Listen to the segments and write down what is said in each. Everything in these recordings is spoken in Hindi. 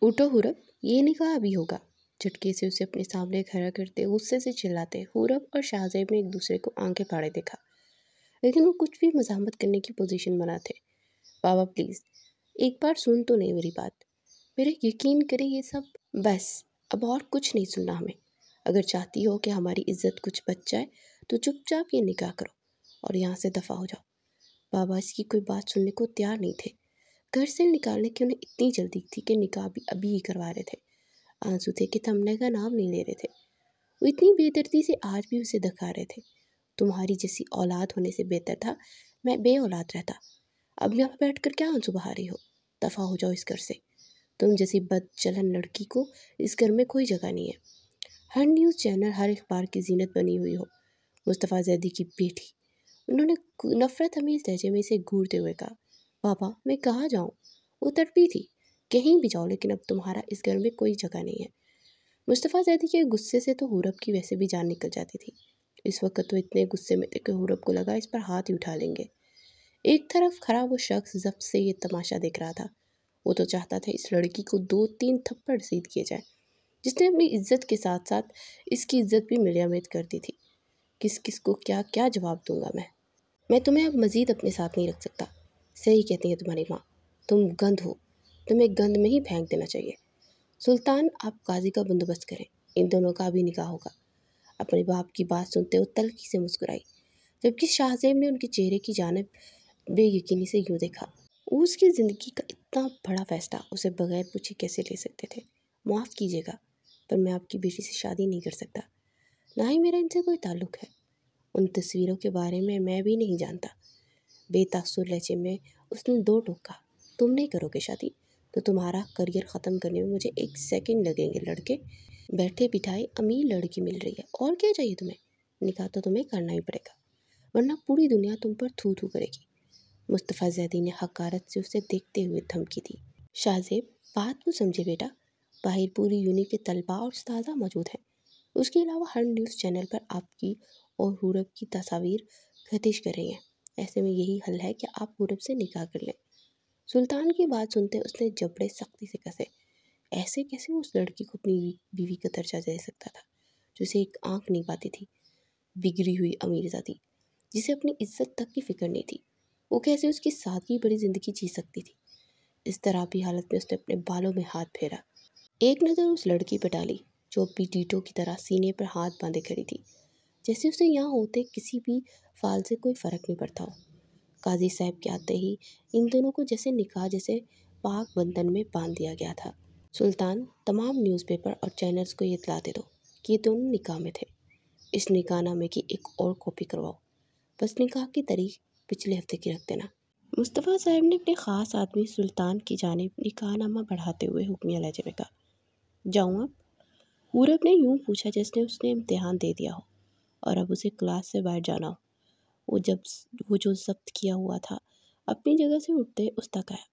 उठो हुरब, ये निकाह अभी होगा। झटके से उसे अपने सामने खड़ा करते गुस्से से चिल्लाते हुरब और शाहजेब ने एक दूसरे को आंखें फाड़े देखा, लेकिन वो कुछ भी मजामत करने की पोजीशन बना थे। बाबा प्लीज़, एक बार सुन तो नहीं मेरी बात। मेरे यकीन करे ये सब बस, अब और कुछ नहीं सुनना हमें। अगर चाहती हो कि हमारी इज्जत कुछ बच जाए तो चुपचाप ये निकाह करो और यहाँ से दफ़ा हो जाओ। बाबा इसकी कोई बात सुनने को तैयार नहीं थे। घर से निकालने की उन्हें इतनी जल्दी थी कि निकाह भी अभी ही करवा रहे थे। आंसू थे कि थमने का नाम नहीं ले रहे थे। वो इतनी बेदर्दी से आज भी उसे दिखा रहे थे। तुम्हारी जैसी औलाद होने से बेहतर था मैं बे औलाद रहता। अब यहाँ बैठ कर क्या आंसू बहा रही हो? दफ़ा हो जाओ इस घर से। तुम जैसी बदचलन लड़की को इस घर में कोई जगह नहीं है। हर न्यूज़ चैनल हर अखबार की जीनत बनी हुई हो। मुस्तफ़ा जैदी की बेटी। उन्होंने नफरत अमीज लहजे में इसे घूरते हुए कहा, पापा मैं कहाँ जाऊँ? वो तड़पी थी, कहीं भी जाओ लेकिन अब तुम्हारा इस घर में कोई जगह नहीं है। मुस्तफ़ा जैदी के गुस्से से तो हुरब की वैसे भी जान निकल जाती थी। इस वक्त तो इतने गुस्से में थे कि हुरब को लगा इस पर हाथ ही उठा लेंगे। एक तरफ खड़ा वो शख्स जब्त से ये तमाशा देख रहा था। वो तो चाहता था इस लड़की को 2-3 थप्पड़ सीध किए जाए, जिसने अपनी इज्जत के साथ साथ इसकी इज्जत भी मिलियामेद कर दी थी। किस किस को क्या क्या जवाब दूंगा मैं तुम्हें अब मज़ीद अपने साथ नहीं रख सकता। सही कहती है तुम्हारी माँ, तुम गंद हो, तुम्हें गंद में ही फेंक देना चाहिए। सुल्तान आप काजी का बंदोबस्त करें, इन दोनों का भी निकाह होगा। अपने बाप की बात सुनते वो तल्खी से मुस्कुराई, जबकि शाहजेब ने उनके चेहरे की जानिब बेयकीनी से यूँ देखा। वो उसकी ज़िंदगी का इतना बड़ा फैसला उसे बगैर पूछे कैसे ले सकते थे? माफ़ कीजिएगा, पर मैं आपकी बेटी से शादी नहीं कर सकता, ना ही मेरा इनसे कोई ताल्लुक़ है। उन तस्वीरों के बारे में मैं भी नहीं जानता। बेतासुर लहजे में उसने दो टोका, तुम नहीं करोगे शादी तो तुम्हारा करियर ख़त्म करने में मुझे 1 सेकंड लगेंगे लड़के। बैठे बिठाए अमीर लड़की मिल रही है, और क्या चाहिए तुम्हें? निकाह तो तुम्हें करना ही पड़ेगा, वरना पूरी दुनिया तुम पर थू थू करेगी। मुस्तफ़ा जैदी ने हकारत से उसे देखते हुए धमकी दी। शाहजेब बात को समझे बेटा, बाहर पूरी यूनी के तलबा और उस्तादा मौजूद हैं। उसके अलावा हर न्यूज़ चैनल पर आपकी और हुरब की तस्वीर खतिश कर रही हैं। ऐसे में यही हल है कि आप हुरब से निकाह कर लें। सुल्तान की बात सुनते उसने जबड़े सख्ती से कसे। ऐसे कैसे उस लड़की को अपनी बीवी का दर्जा दे सकता था, जो उसे एक आंख नहीं पाती थी? बिगड़ी हुई अमीरजादी, जिसे अपनी इज्जत तक की फिक्र नहीं थी, वो कैसे उसकी सादगी बड़ी ज़िंदगी जी सकती थी? इस तरह की हालत में उसने अपने बालों में हाथ फेरा। एक नज़र उस लड़की पर डाली जो भी टीटो की तरह सीने पर हाथ बांधे खड़ी थी, जैसे उसे यहाँ होते किसी भी फाल से कोई फ़र्क नहीं पड़ता हो। काजी साहब के आते ही इन दोनों को जैसे निकाह जैसे पाक बंधन में बांध दिया गया था। सुल्तान तमाम न्यूज़पेपर और चैनल्स को ये इतला दे दो कि ये दोनों निकाह में थे। इस निकाहनामे की एक और कॉपी करवाओ, बस निकाह की तारीख पिछले हफ्ते की रख देना। मुस्तफ़ा साहब ने अपने ख़ास आदमी सुल्तान की जानिब निकाहनामा बढ़ाते हुए हुक्मिया लहजे में कहा, जाऊँ अब? पूरब ने यूँ पूछा जैसे उसने इम्तिहान दे दिया हो और अब उसे क्लास से बाहर जाना हो। वो जो जब्त किया हुआ था अपनी जगह से उठते उस तक आया।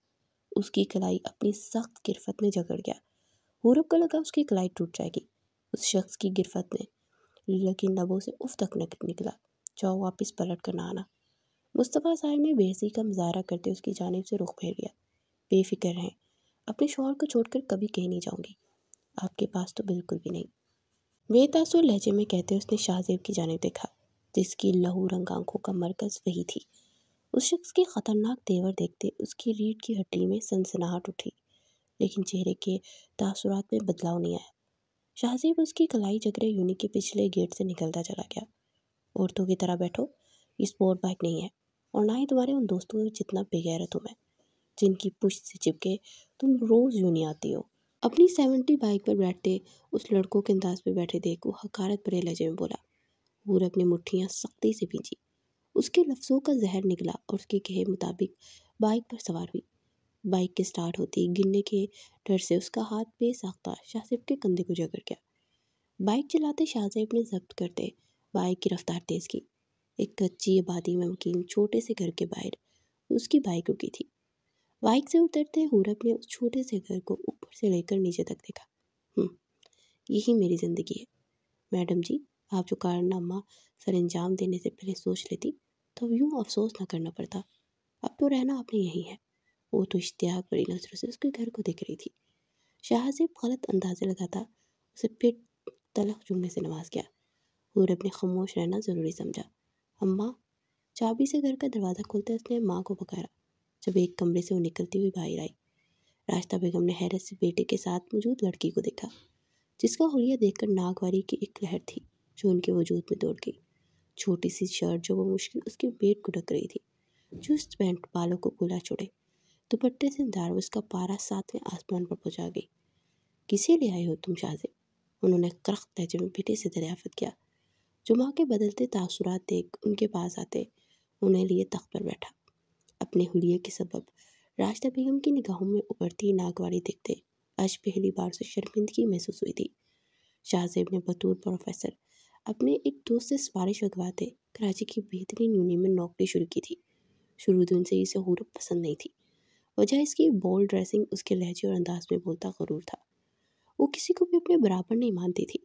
उसकी कलाई अपनी सख्त गिरफ्त में जकड़ गया। पूरब को लगा उसकी कलाई टूट जाएगी। उस शख्स की गिरफ्त में लेकिन लबों से उफ तक न निकला, जाओ वापस पलट कर ना आना। मुस्तफ़ा साहब ने बेहसी का मुजाहरा करते उसकी जानिब से रुख फेर लिया। बेफिक्र रहें, अपने शौहर को छोड़कर कभी कहीं नहीं जाऊंगी, आपके पास तो बिल्कुल भी नहीं। बेतासुर लहजे में कहते उसने शाहजेब की जानिब देखा, जिसकी लहू रंग आंखों का मरकज़ वही थी। उस शख्स के ख़तरनाक तेवर देखते उसकी रीढ़ की हड्डी में सनसनाहट उठी, लेकिन चेहरे के तासुरात में बदलाव नहीं आया। शाहजेब उसकी कलाई जकड़े यूनी के पिछले गेट से निकलता चला गया। औरतों की तरह बैठो, ये स्पोर्ट बाइक नहीं है, और ना ही तुम्हारे उन दोस्तों जितना बेगैरत हूँ मैं, जिनकी पुश्त से चिपके तुम रोज़ यूनी आती हो। अपनी 70 बाइक पर बैठते उस लड़कों के अंदाज में बैठे देख वो हकारत भरे लहजे में बोला। पूरे अपनी मुट्ठियाँ सख्ती से भींची। उसके लफ्ज़ों का जहर निकला और उसके कहे मुताबिक बाइक पर सवार हुई। बाइक के स्टार्ट होती गिरने के डर से उसका हाथ बेसाख्ता शाहजेब के कंधे को जकड़ गया। बाइक चलाते शाहजेब ने जब्त करते बाइक की रफ्तार तेज़ की। एक कच्ची आबादी में मुकीम छोटे से घर के बाहर उसकी बाइक रुकी थी। बाइक से उतरते हुरब ने उस छोटे से घर को ऊपर से लेकर नीचे तक देखा। यही मेरी ज़िंदगी है मैडम जी, आप जो कारनामा सर अंजाम देने से पहले सोच लेती तो यूँ अफसोस ना करना पड़ता। अब तो रहना आपने यही है। वो तो इश्तियाक बड़ी नज़रों से उसके घर को देख रही थी। शाहजेब गलत अंदाजे लगाता उसे फिर तलख जुमले से नवाज गया। पूरब ने खामोश रहना ज़रूरी समझा। अम्मा, चाबी से घर का दरवाज़ा खोलते उसने माँ को पुकारा। जब एक कमरे से वो निकलती हुई बाहर आई, रास्ता बेगम ने हैरत से बेटे के साथ मौजूद लड़की को देखा, जिसका हुलिया देखकर नागवारी की एक लहर थी जो उनके वजूद में दौड़ गई। छोटी सी शर्ट जो वो मुश्किल उसके पेट को ढक रही थी, चुस्त पैंट बालों को खुला छोड़े, दुपट्टे से दार उसका पारा 7वें आसमान पर पहुंचा गई। किसे ले आए हो तुम शाहजेब? उन्होंने करख्त लहजे में बेटे से दरियाफ्त किया, जो माँ के बदलते तासुरात देख उनके पास आते उन्हें लिए तख्त पर बैठा। अपने हुलिये के सबब राशिदा बेगम की निगाहों में उभरती नागवारी देखते आज पहली बार से शर्मिंदगी महसूस हुई थी। शाहजेब ने बतौर प्रोफेसर अपने एक दोस्त से सिफारिश लगवाते कराची की बेहतरीन यूनियन में नौकरी शुरू की थी। शुरू दिन से इसे हुरब पसंद नहीं थी। वजह इसकी बोल्ड ड्रेसिंग, उसके लहजे और अंदाज में बोलता गरूर था। वो किसी को भी अपने बराबर नहीं मानती थी।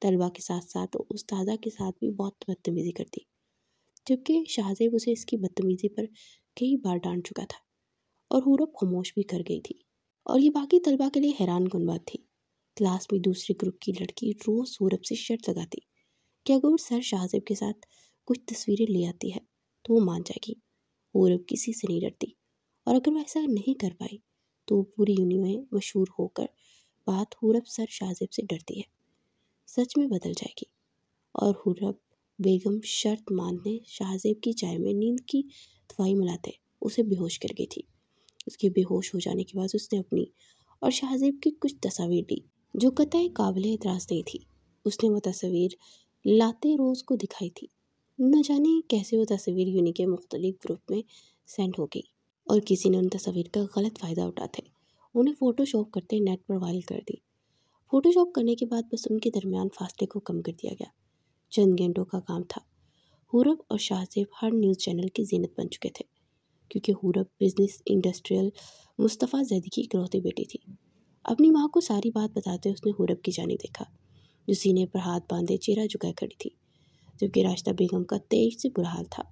तलबा के साथ साथ उस्तादा के साथ भी बहुत बदतमीजी करती, जबकि शाहजेब उसे इसकी बदतमीजी पर कई बार डांट चुका था और हुरब खामोश भी कर गई थी। और ये बाकी तलबा के लिए हैरान कुन बात थी। क्लास में दूसरे ग्रुप की लड़की रोज़ हुरब से शर्त लगाती कि अगर वो सर शाहजेब के साथ कुछ तस्वीरें ले आती है तो वो मान जाएगी। हुरब किसी से नहीं डरती और अगर वो ऐसा नहीं कर पाई तो वो पूरी यूनियन में मशहूर होकर बात हुरब सर शाहजेब से डरती है सच में बदल जाएगी। और हुरब बेगम शर्त मानने शाहजेब की चाय में नींद की दवाई मिलाते उसे बेहोश कर गई थी। उसके बेहोश हो जाने के बाद उसने अपनी और शाहजेब की कुछ तस्वीर ली जो कतई काबिल एतराज़ नहीं थी। उसने वो तस्वीर लाते रोज़ को दिखाई थी। न जाने कैसे वो तस्वीर यूनि के मुख्तलिफ ग्रुप में सेंड हो गई और किसी ने उन तस्वीर का गलत फ़ायदा उठाते उन्हें फ़ोटोशॉप करते नेट पर वायरल कर दी। फ़ोटोशॉप करने के बाद बस उनके दरमियान फासले को कम कर दिया गया। चंद घंटों का काम था। हुरब और शाहजेब हर न्यूज़ चैनल की जीनत बन चुके थे, क्योंकि हुरब बिजनेस इंडस्ट्रियल मुस्तफ़ा जैदी की इकलौती बेटी थी। अपनी माँ को सारी बात बताते उसने हुरब की जानिब देखा, जो सीने पर हाथ बांधे चेहरा झुकाए खड़ी थी, जबकि राशिदा बेगम का तेज से बुरा हाल था।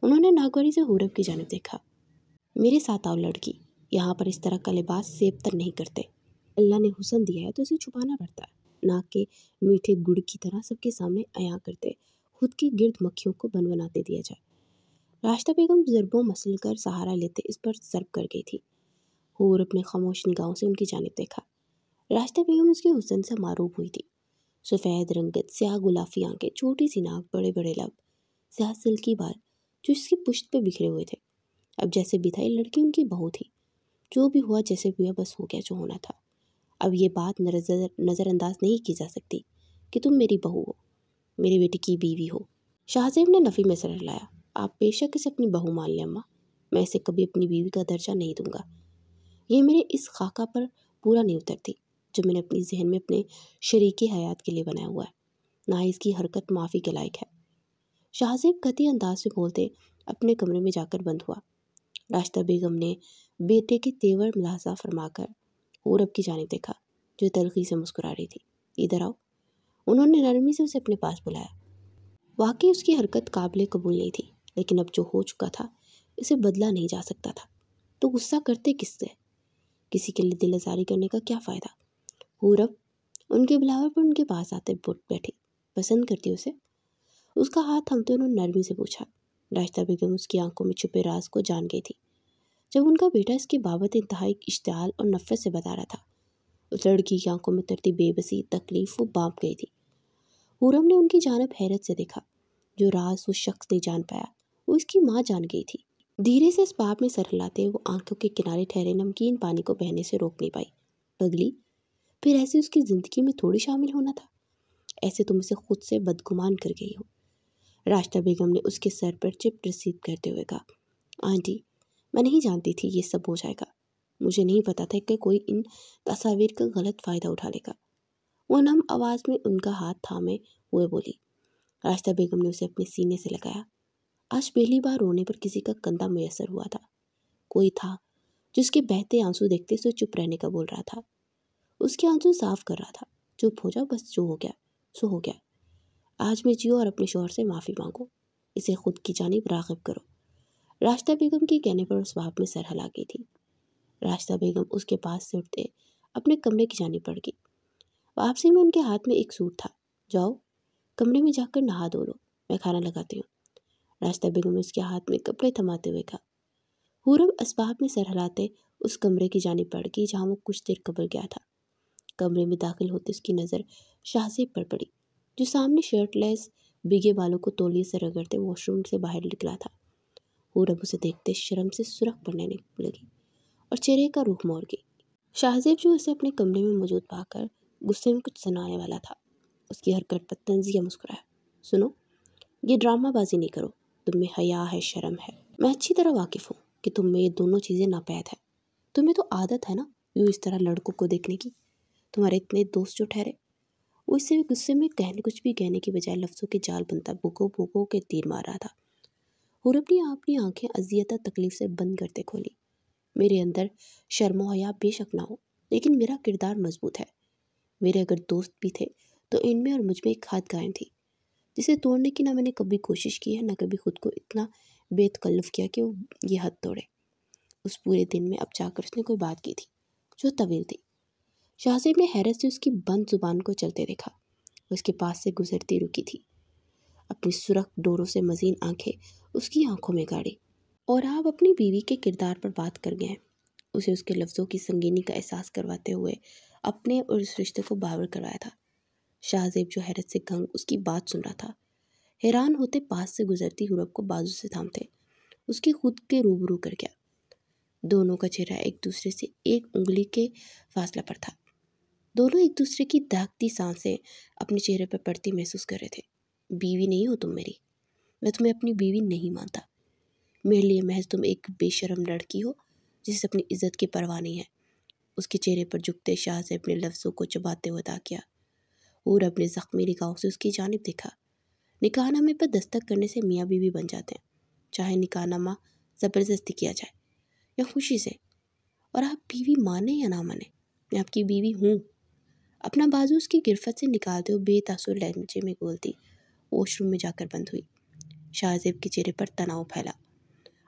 उन्होंने नागवारी से हुरब की जानिब देखा। मेरे साथ आओ लड़की, यहाँ पर इस तरह का लिबास सेब तर नहीं करते। अल्लाह ने हुस्न दिया है तो इसे छुपाना पड़ता है, ना कि मीठे गुड़ की तरह सबके सामने अया करते खुद की गिरद मक्खियों को बनबनाते दिया जाए। राशिदा बेगम ज़रबों मसल कर सहारा लेते इस पर ज़र्ब कर गई थी। हूर अपने खामोश निगाहों से उनकी जानिब देखा। राशिदा बेगम उसके हुस्न से मारूब हुई थी। सफ़ेद रंगत, स्याह गुलाफी आंखें, छोटी सी नाक, बड़े बड़े लब, स्याह सिल्की बाल जो इसकी पुश्त पे बिखरे हुए थे। अब जैसे भी था ये लड़की उनकी बहू थी। जो भी हुआ जैसे भी हुआ, बस हो गया जो होना था। अब ये बात नज़रअंदाज नहीं की जा सकती कि तुम मेरी बहू हो, मेरी बेटी की बीवी हो। शाहजेब ने नफ़ी में सर हिलाया। आप बेशक इसे अपनी बहू मान लें अम्मा, मैं इसे कभी अपनी बीवी का दर्जा नहीं दूंगा। ये मेरे इस खाका पर पूरा नहीं उतरती जो मैंने अपनी जहन में अपने शरीके हयात के लिए बनाया हुआ है। ना ही इसकी हरकत माफ़ी के लायक है। शाहजेब गति अंदाज में बोलते अपने कमरे में जाकर बंद हुआ। राशिदा बेगम ने बेटे के तेवर मुलाजा फरमाकर औरब की जानिब देखा, जो तलखी से मुस्कुरा रही थी। इधर आओ। उन्होंने नरमी से उसे अपने पास बुलाया। वाकई उसकी हरकत काबिल कबूल नहीं थी, लेकिन अब जो हो चुका था इसे बदला नहीं जा सकता था। तो गुस्सा करते किससे? किसी के लिए दिल आज़ारी करने का क्या फ़ायदा? पूरब उनके बुलावे पर उनके पास आते बुट बैठी। पसंद करती उसे? उसका हाथ थमते उन्होंने नरमी से पूछा। राशिदा बेगम उसकी आंखों में छुपे राज को जान गई थी। जब उनका बेटा इसकी बाबत इंतहाई इश्तियाल और नफ़रत से बता रहा था, उस लड़की की आंखों में उतरती बेबसी, तकलीफ वो बांप गई थी। पूरब ने उनकी जानब हैरत से देखा। जो राज वो शख्स नहीं जान पाया वो इसकी माँ जान गई थी। धीरे से इस बाप में सर हिलाते वो आंखों के किनारे ठहरे नमकीन पानी को बहने से रोक नहीं पाई। पगली, फिर ऐसे उसकी ज़िंदगी में थोड़ी शामिल होना था? ऐसे तुम इसे खुद से बदगुमान कर गई हो। राशिदा बेगम ने उसके सर पर चिप रसीद करते हुए कहा, आंटी, मैं नहीं जानती थी ये सब हो जाएगा। मुझे नहीं पता था कि कोई इन तस्वीर का गलत फ़ायदा उठा लेगा। वो नम आवाज़ में उनका हाथ थामे हुए बोली। राशिदा बेगम ने उसे अपने सीने से लगाया। आज पहली बार रोने पर किसी का कंधा मुयस्सर हुआ था। कोई था जिसके बहते आंसू देखते से चुप रहने का बोल रहा था। उसके आंसू साफ कर रहा था। चुप हो जाओ, बस जो हो गया सो हो गया। आज में जियो और अपने शोहर से माफ़ी मांगो। इसे खुद की जानिब राग़िब करो। राशिदा बेगम के कहने पर उस बाप में सर हिला गई थी। राशिदा बेगम उसके पास से उठते अपने कमरे की जानिब बढ़ गई। वापसी में उनके हाथ में एक सूट था। जाओ कमरे में जाकर नहा धो लो, मैं खाना लगाती हूँ, रास्ता बेगम ने उसके हाथ में कपड़े थमाते हुए कहा। पूरब असबाब में सर हिलाते उस कमरे की जानिब बढ़ गई जहाँ वो कुछ देर कबल गया था। कमरे में दाखिल होते उसकी नज़र शाहजेब पर पड़ी, जो सामने शर्टलेस भीगे बालों को तौलिए से रगड़ते वॉशरूम से बाहर निकला था। पूरब उसे देखते शर्म से सुर्ख पड़ने लगी और चेहरे का रुख मोड़ गई। शाहजेब जो उसे अपने कमरे में मौजूद पाकर गुस्से में कुछ सुनाने वाला था, उसकी हरकत पर तंजिया मुस्कुराया। सुनो, ये ड्रामाबाजी नहीं करो, तुम में हया है, शर्म है। मैं अच्छी तरह वाकिफ़ हूँ कि तुम में ये दोनों चीज़ें नापैद है। तुम्हें तो आदत है ना यूँ इस तरह लड़कों को देखने की। तुम्हारे इतने दोस्त जो ठहरे। वो इससे भी गुस्से में कुछ भी कहने की बजाय लफ्ज़ों के जाल बनता बुको बुको के तीर मार रहा था। और अपनी आंखें अजियता तकलीफ से बंद करते खोली। मेरे अंदर शर्म हया बेशक ना हो, लेकिन मेरा किरदार मजबूत है। मेरे अगर दोस्त भी थे तो इनमें और मुझ में एक हद कायम थी, जिसे तोड़ने की ना मैंने कभी कोशिश की है, ना कभी खुद को इतना बेतकल्लुफ़ किया कि वो ये हद तोड़े। उस पूरे दिन में अब जाकर उसने कोई बात की थी जो तवील थी। शाहजेब ने हैरत से उसकी बंद जुबान को चलते देखा। उसके पास से गुजरती रुकी थी, अपनी सुरख डोरों से मजीन आंखें उसकी आंखों में गाड़ी। और आप अपनी बीवी के किरदार पर बात कर गए हैं। उसे उसके लफ्ज़ों की संगीनी का एहसास करवाते हुए अपने और उस रिश्ते को बावर करवाया था। शाहजेब जो हैरत से गंग उसकी बात सुन रहा था, हैरान होते पास से गुजरती हुरब को बाजू से थामते उसके खुद के रूबरू कर गया। दोनों का चेहरा एक दूसरे से एक उंगली के फासला पर था। दोनों एक दूसरे की दहकती सांसें अपने चेहरे पर पड़ती महसूस कर रहे थे। बीवी नहीं हो तुम मेरी, मैं तुम्हें अपनी बीवी नहीं मानता। मेरे लिए महज तुम एक बेशर्म लड़की हो जिसे अपनी इज्जत की परवाह नहीं है। उसके चेहरे पर झुकते शाह से अपने लफ्ज़ों को चबाते हुए अदा किया और अपने ज़ख्मी निगाहों से उसकी जानिब देखा। निकाहनामे पर दस्तक करने से मियाँ बीवी बन जाते हैं, चाहे निकाहनामा ज़बरदस्ती किया जाए या खुशी से। और आप बीवी माने या ना माने, मैं आपकी बीवी हूँ। अपना बाजू उसकी गिरफ्त से निकालते हुए बेतासुर लहजे में बोलती वॉशरूम में जाकर बंद हुई। शाहजेब के चेहरे पर तनाव फैला।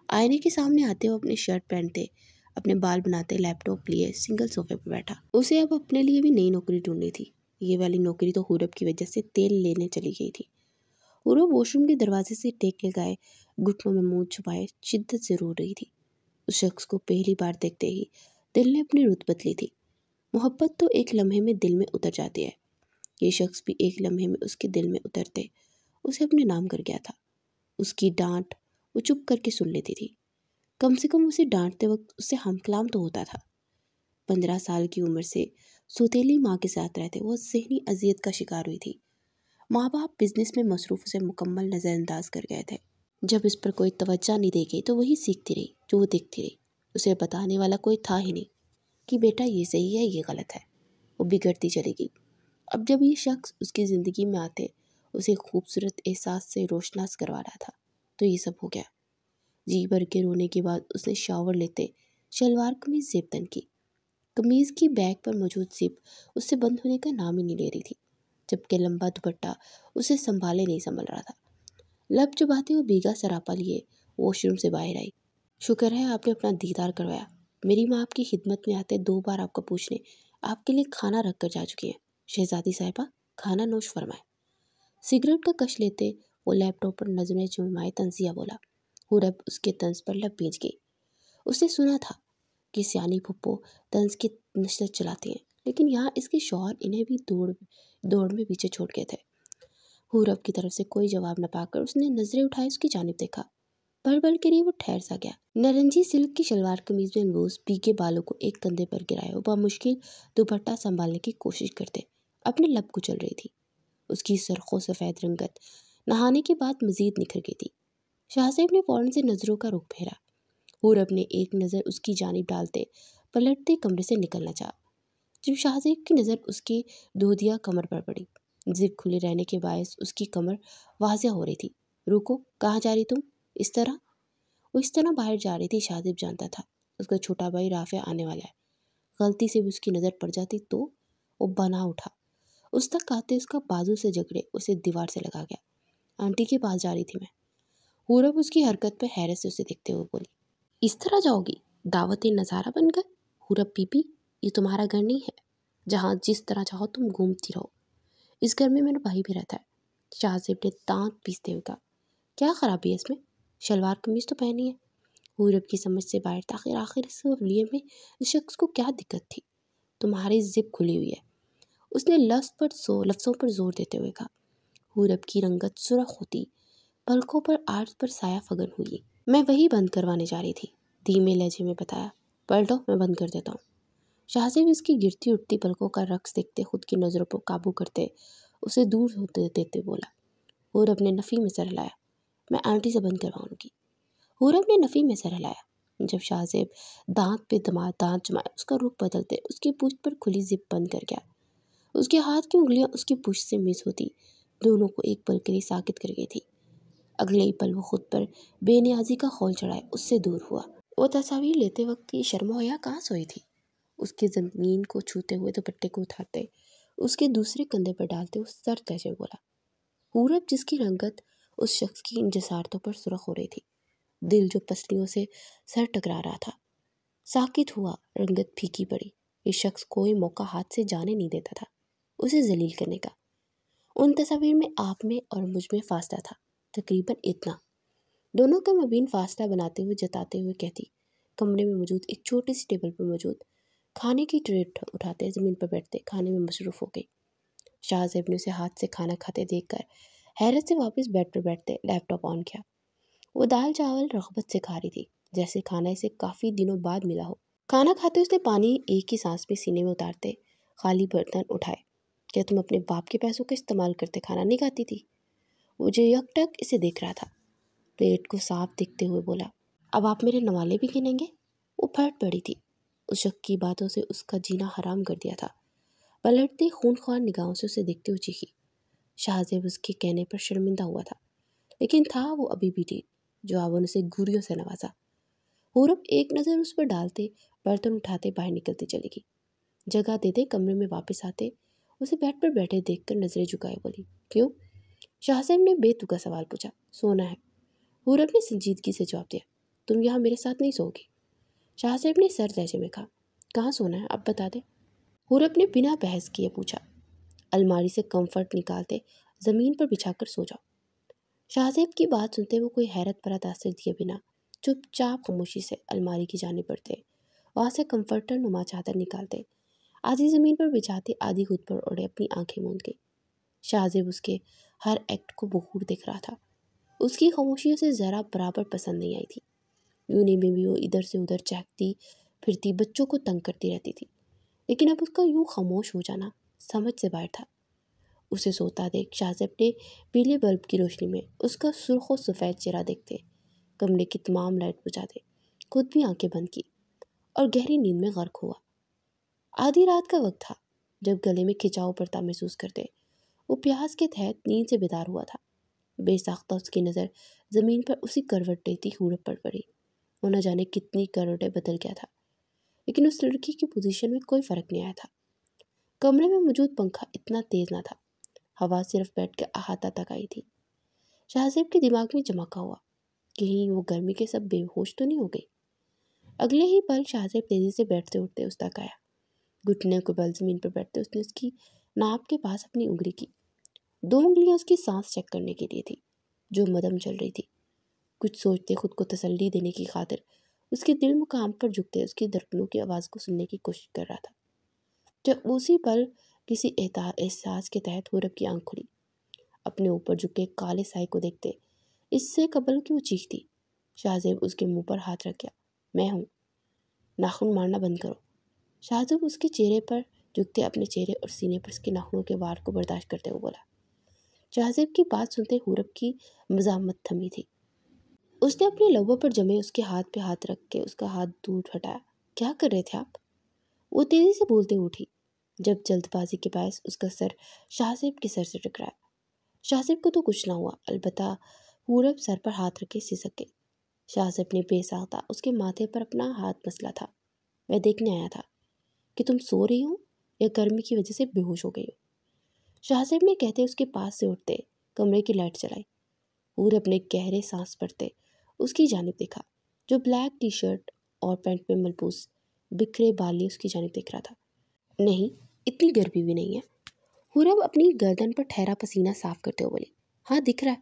आईने के सामने आते हुए अपने शर्ट पहनते, अपने बाल बनाते, लैपटॉप लिए सिंगल सोफे पर बैठा। उसे अब अपने लिए भी नई नौकरी ढूंढनी थी। ये वाली नौकरी तो हुरब की वजह से तेल लेने चली गई थी। हुरब वॉशरूम के दरवाजे से टेक लगाए घुटनों में मुंह छुपाए शिद्दत से रो रही थी। उस शख्स को पहली बार देखते ही दिल ने अपनी रुत बदली थी। मोहब्बत तो एक लम्हे में दिल में उतर जाती है। ये शख्स भी एक लम्हे में उसके दिल में उतरते उसे अपने नाम कर गया था। उसकी डांट वो चुप करके सुन लेती थी। कम से कम उसे डांटते वक्त उससे हमकलाम तो होता था। 15 साल की उम्र से सौतेली माँ के साथ रहते वो ज़हनी अजियत का शिकार हुई थी। माँ बाप बिजनेस में मसरूफ़ उसे मुकम्मल नज़रअंदाज कर गए थे। जब इस पर कोई तवज्जो नहीं दी गई तो वही सीखती रही जो वो देखती रही। उसे बताने वाला कोई था ही नहीं कि बेटा ये सही है, ये गलत है। वो बिगड़ती चली गई। अब जब ये शख्स उसकी ज़िंदगी में आते उसे खूबसूरत एहसास से रोशनास करवा रहा था, तो ये सब हो गया। जी भर के रोने के बाद उसने शावर लेते शलवार कमीज़ ज़िप तन की। कमीज़ की बैक पर मौजूद ज़िप उससे बंद होने का नाम ही नहीं ले रही थी, जबकि लंबा दुपट्टा उसे संभाले नहीं संभल रहा था। लब चबाते वो भीगा सरापा लिए वॉशरूम से बाहर आई। शुक्र है आपने अपना दीदार करवाया। मेरी माँ आपकी खिदमत में आते 2 बार आपका पूछने आपके लिए खाना रख कर जा चुकी हैं। शहजादी साहिबा, खाना नोश फरमाए। सिगरेट का कश लेते वो लैपटॉप पर नजरें जुमाए तंजिया बोला। हुरब उसके तंज पर लब भींच गई। उसने सुना था कि सियानी फुप्पो तंज की नशरत चलाती हैं, लेकिन यहाँ इसके शौहर इन्हें भी दौड़ में पीछे छोड़ गए थे। हुरब की तरफ से कोई जवाब न पाकर उसने नजरें उठाई उसकी जानिब देखा। पल के लिए वो ठहर सा गया। नारंगी सिल्क की शलवार कमीज में लूज भीगे बालों को एक कंधे पर गिराए वह मुश्किल दुपट्टा संभालने की कोशिश करते अपने लब कुचल रही थी। उसकी सरखों सफ़ेद रंगत नहाने के बाद मजीद निखर गई थी। शाहजेब ने फौरन से नज़रों का रुख फेरा। हुरब ने एक नज़र उसकी जानिब डालते पलटते कमरे से निकलना चाहा। जब शाहजेब की नज़र उसकी दूधिया कमर पर पड़ी, जिप खुले रहने के बायस उसकी कमर वाज़िया हो रही थी। रुको, कहाँ जा रही तुम? इस तरह वो इस तरह बाहर जा रही थी। शाहजेब जानता था उसका छोटा भाई राफे आने वाला है। गलती से भी उसकी नज़र पड़ जाती तो वो बना उठा। उस तक आते उसका बाजू से जकड़े उसे दीवार से लगा गया। आंटी के पास जा रही थी मैं। हुरब उसकी हरकत पर हैरत से उसे देखते हुए बोली, इस तरह जाओगी? दावत नज़ारा बनकर? हुरब पीपी, ये तुम्हारा घर नहीं है जहाँ जिस तरह चाहो तुम घूमती रहो। इस घर में मेरा भाई भी रहता है। शाहजेब ने दांत पीसते हुए कहा। क्या खराबी है इसमें? शलवार कमीज तो पहनी है। पूरब की समझ से बाहर था। आखिर आखिर इस लिए में इस शख्स को क्या दिक्कत थी? तुम्हारी जिप खुली हुई है, उसने लफ्ज़ों पर जोर देते हुए कहा। पूरब की रंगत सुर्ख होती, पलकों पर आर्ज पर साया फगन हुई। मैं वही बंद करवाने जा रही थी, धीमे लहजे में बताया। पलटो, मैं बंद कर देता हूँ। शाहजेब इसकी गिरती उठती पलकों का रक्स देखते खुद की नज़रों पर काबू करते उसे दूर होते देते बोला। पूरब ने नफ़ी में सर हिलाया। मैं आंटी से बंद करवाऊंगी। पूरब ने नफ़ी में सर हिलाया। जब शाहजेब दांत पे दांत जमाए उसका रुख बदलते उसकी पूछ पर खुली जिप बंद कर गया। उसके हाथ की उंगलियां उसकी पूछ से मिस होती दोनों को एक पल के लिए साकित कर गई थी। अगले ही पल वो खुद पर बेनियाजी का खौल चढ़ाए उससे दूर हुआ। वो तस्वीर लेते वक्त की शर्मो हया कहाँ सोई थी। उसके ज़मीन को छूते हुए दुपट्टे को उठाते उसके दूसरे कंधे पर डालते उस सर तैसे बोला। पूरब, जिसकी रंगत उस शख्स की इन जसारतों पर सुर्ख हो रही थी, दिल जो पसलियों से सर टकरा रहा था, साकित हुआ। रंगत फीकी पड़ी। ये शख्स कोई मौका हाथ से जाने नहीं देता था उसे जलील करने का। उन तस्वीर में आप में और मुझ में फासला था, तकरीबन इतना। दोनों का मबीन फासला बनाते हुए जताते हुए कहती। कमरे में मौजूद एक छोटी सी टेबल पर मौजूद खाने की ट्रे उठाते ज़मीन पर बैठते खाने में मसरूफ़ हो गई। शाहजेब ने उसे हाथ से खाना खाते देखकर हैरत से वापस बेड पर बैठते लैपटॉप ऑन किया। वो दाल चावल रग़बत से खा रही थी, जैसे खाना इसे काफ़ी दिनों बाद मिला हो। खाना खाते उसने पानी एक ही सांस में सीने में उतारते खाली बर्तन उठाए। क्या तुम अपने बाप के पैसों का इस्तेमाल करते खाना नहीं खाती थी? वो जो यकटक इसे देख रहा था, प्लेट को साफ देखते हुए बोला। अब आप मेरे नवाले भी गिनेंगे? वो फट पड़ी थी। उस शख्स की बातों से उसका जीना हराम कर दिया था। पलटती खूनख्वार निगाहों से उसे देखते हुए चीखी। शाहजेब उसके कहने पर शर्मिंदा हुआ था, लेकिन था वो अभी भी ठीक। जवाबों ने उसे घूरियों से नवाजा। पूरब एक नज़र उस पर डालते बर्तन उठाते बाहर निकलती चली गई। जगह देते कमरे में वापस आते उसे बेड पर बैठे देखकर नजरें झुकाए बोली। क्यों? शाहजेब ने बेतुका सवाल पूछा। सोना है। पूरब ने संजीदगी से जवाब दिया। तुम यहाँ मेरे साथ नहीं सोओगी? शाहजेब ने सर लहजे में कहा। कहाँ सोना है अब बता दे। पूरब ने बिना बहस किए पूछा। अलमारी से कंफर्ट निकालते ज़मीन पर बिछाकर सो जाओ। शाहजेब की बात सुनते वो कोई हैरत भरा तासर दिए बिना चुपचाप खामोशी से अलमारी की जाने बढ़ते वहाँ से कंफर्टर नुमा चादर निकालते आधी ज़मीन पर बिछाते आधी खुद पर ओढ़े अपनी आंखें मूंद गई। शाहजेब उसके हर एक्ट को बखूर देख रहा था। उसकी खामोशियों से ज़रा बराबर पसंद नहीं आई थी। यूनी में भी वो इधर से उधर चहकती फिरती बच्चों को तंग करती रहती थी, लेकिन अब उसका यूं खामोश हो जाना समझ से बाहर था। उसे सोता देख शाहजेब ने पीले बल्ब की रोशनी में उसका सुर्ख और सफ़ेद चेहरा देखते कमरे की तमाम लाइट बुझा दे खुद भी आंखें बंद की और गहरी नींद में गर्क हुआ। आधी रात का वक्त था जब गले में खिंचाव पड़ता महसूस करते वो प्यास के तहत नींद से बेदार हुआ था। बेसाख्ता उसकी नज़र ज़मीन पर उसी करवट लेती हूरप पर पड़ी। वो न जाने कितनी करवटें बदल गया था, लेकिन उस लड़की की पोजीशन में कोई फ़र्क नहीं आया था। कमरे में मौजूद पंखा इतना तेज़ ना था, हवा सिर्फ बेड के अहाता तक आई थी। शाहजेब के दिमाग में चमका हुआ, कहीं वो गर्मी के सब बेहोश तो नहीं हो गई। अगले ही पल शाहजेब तेज़ी से बैठते उठते उस तक आया। घुटने को बल ज़मीन पर बैठते उसने उसकी नाप के पास अपनी उंगली की। 2 उंगलियां उसकी सांस चेक करने के लिए थी, जो मदम चल रही थी। कुछ सोचते खुद को तसल्ली देने की खातिर उसके दिल मुकाम पर झुकते उसकी धड़कनों की आवाज़ को सुनने की कोशिश कर रहा था। जब उसी पल किसी एहसास के तहत हूरब की आंख खुली। अपने ऊपर झुके काले साए को देखते इससे कबल की वो चीखती। शाहजेब उसके मुंह पर हाथ रख गया। मैं हूँ, नाखून मारना बंद करो। शाहजेब उसके चेहरे पर झुकते अपने चेहरे और सीने पर उसके नाखूनों के वार को बर्दाश्त करते हुए बोला। शाहजेब की बात सुनते हूरब की मज़ामत थमी थी। उसने अपने लबों पर जमे उसके हाथ पे हाथ रख के उसका हाथ दूर हटाया। क्या कर रहे थे आप? वो तेज़ी से बोलते उठी, जब जल्दबाजी के बायस उसका सर शाहजेब के सर से टकराया। शाहजेब को तो कुछ ना हुआ, अलबत्ता पूरब सर पर हाथ रखे सिसक गई। शाहजेब ने बेसाख्ता उसके माथे पर अपना हाथ मसला था। मैं देखने आया था कि तुम सो रही हो या गर्मी की वजह से बेहोश हो गई हो। शाहजेब ने कहते उसके पास से उठते कमरे की लाइट जलाई। पूरब ने गहरे सांस भरते उसकी जानिब देखा, जो ब्लैक टी शर्ट और पैंट में मलबूस बिखरे बाल लिए उसकी जानिब देख रहा था। नहीं, इतनी गर्मी भी नहीं है। हुरब अपनी गर्दन पर ठहरा पसीना साफ करते हुए बोली। हाँ, दिख रहा है।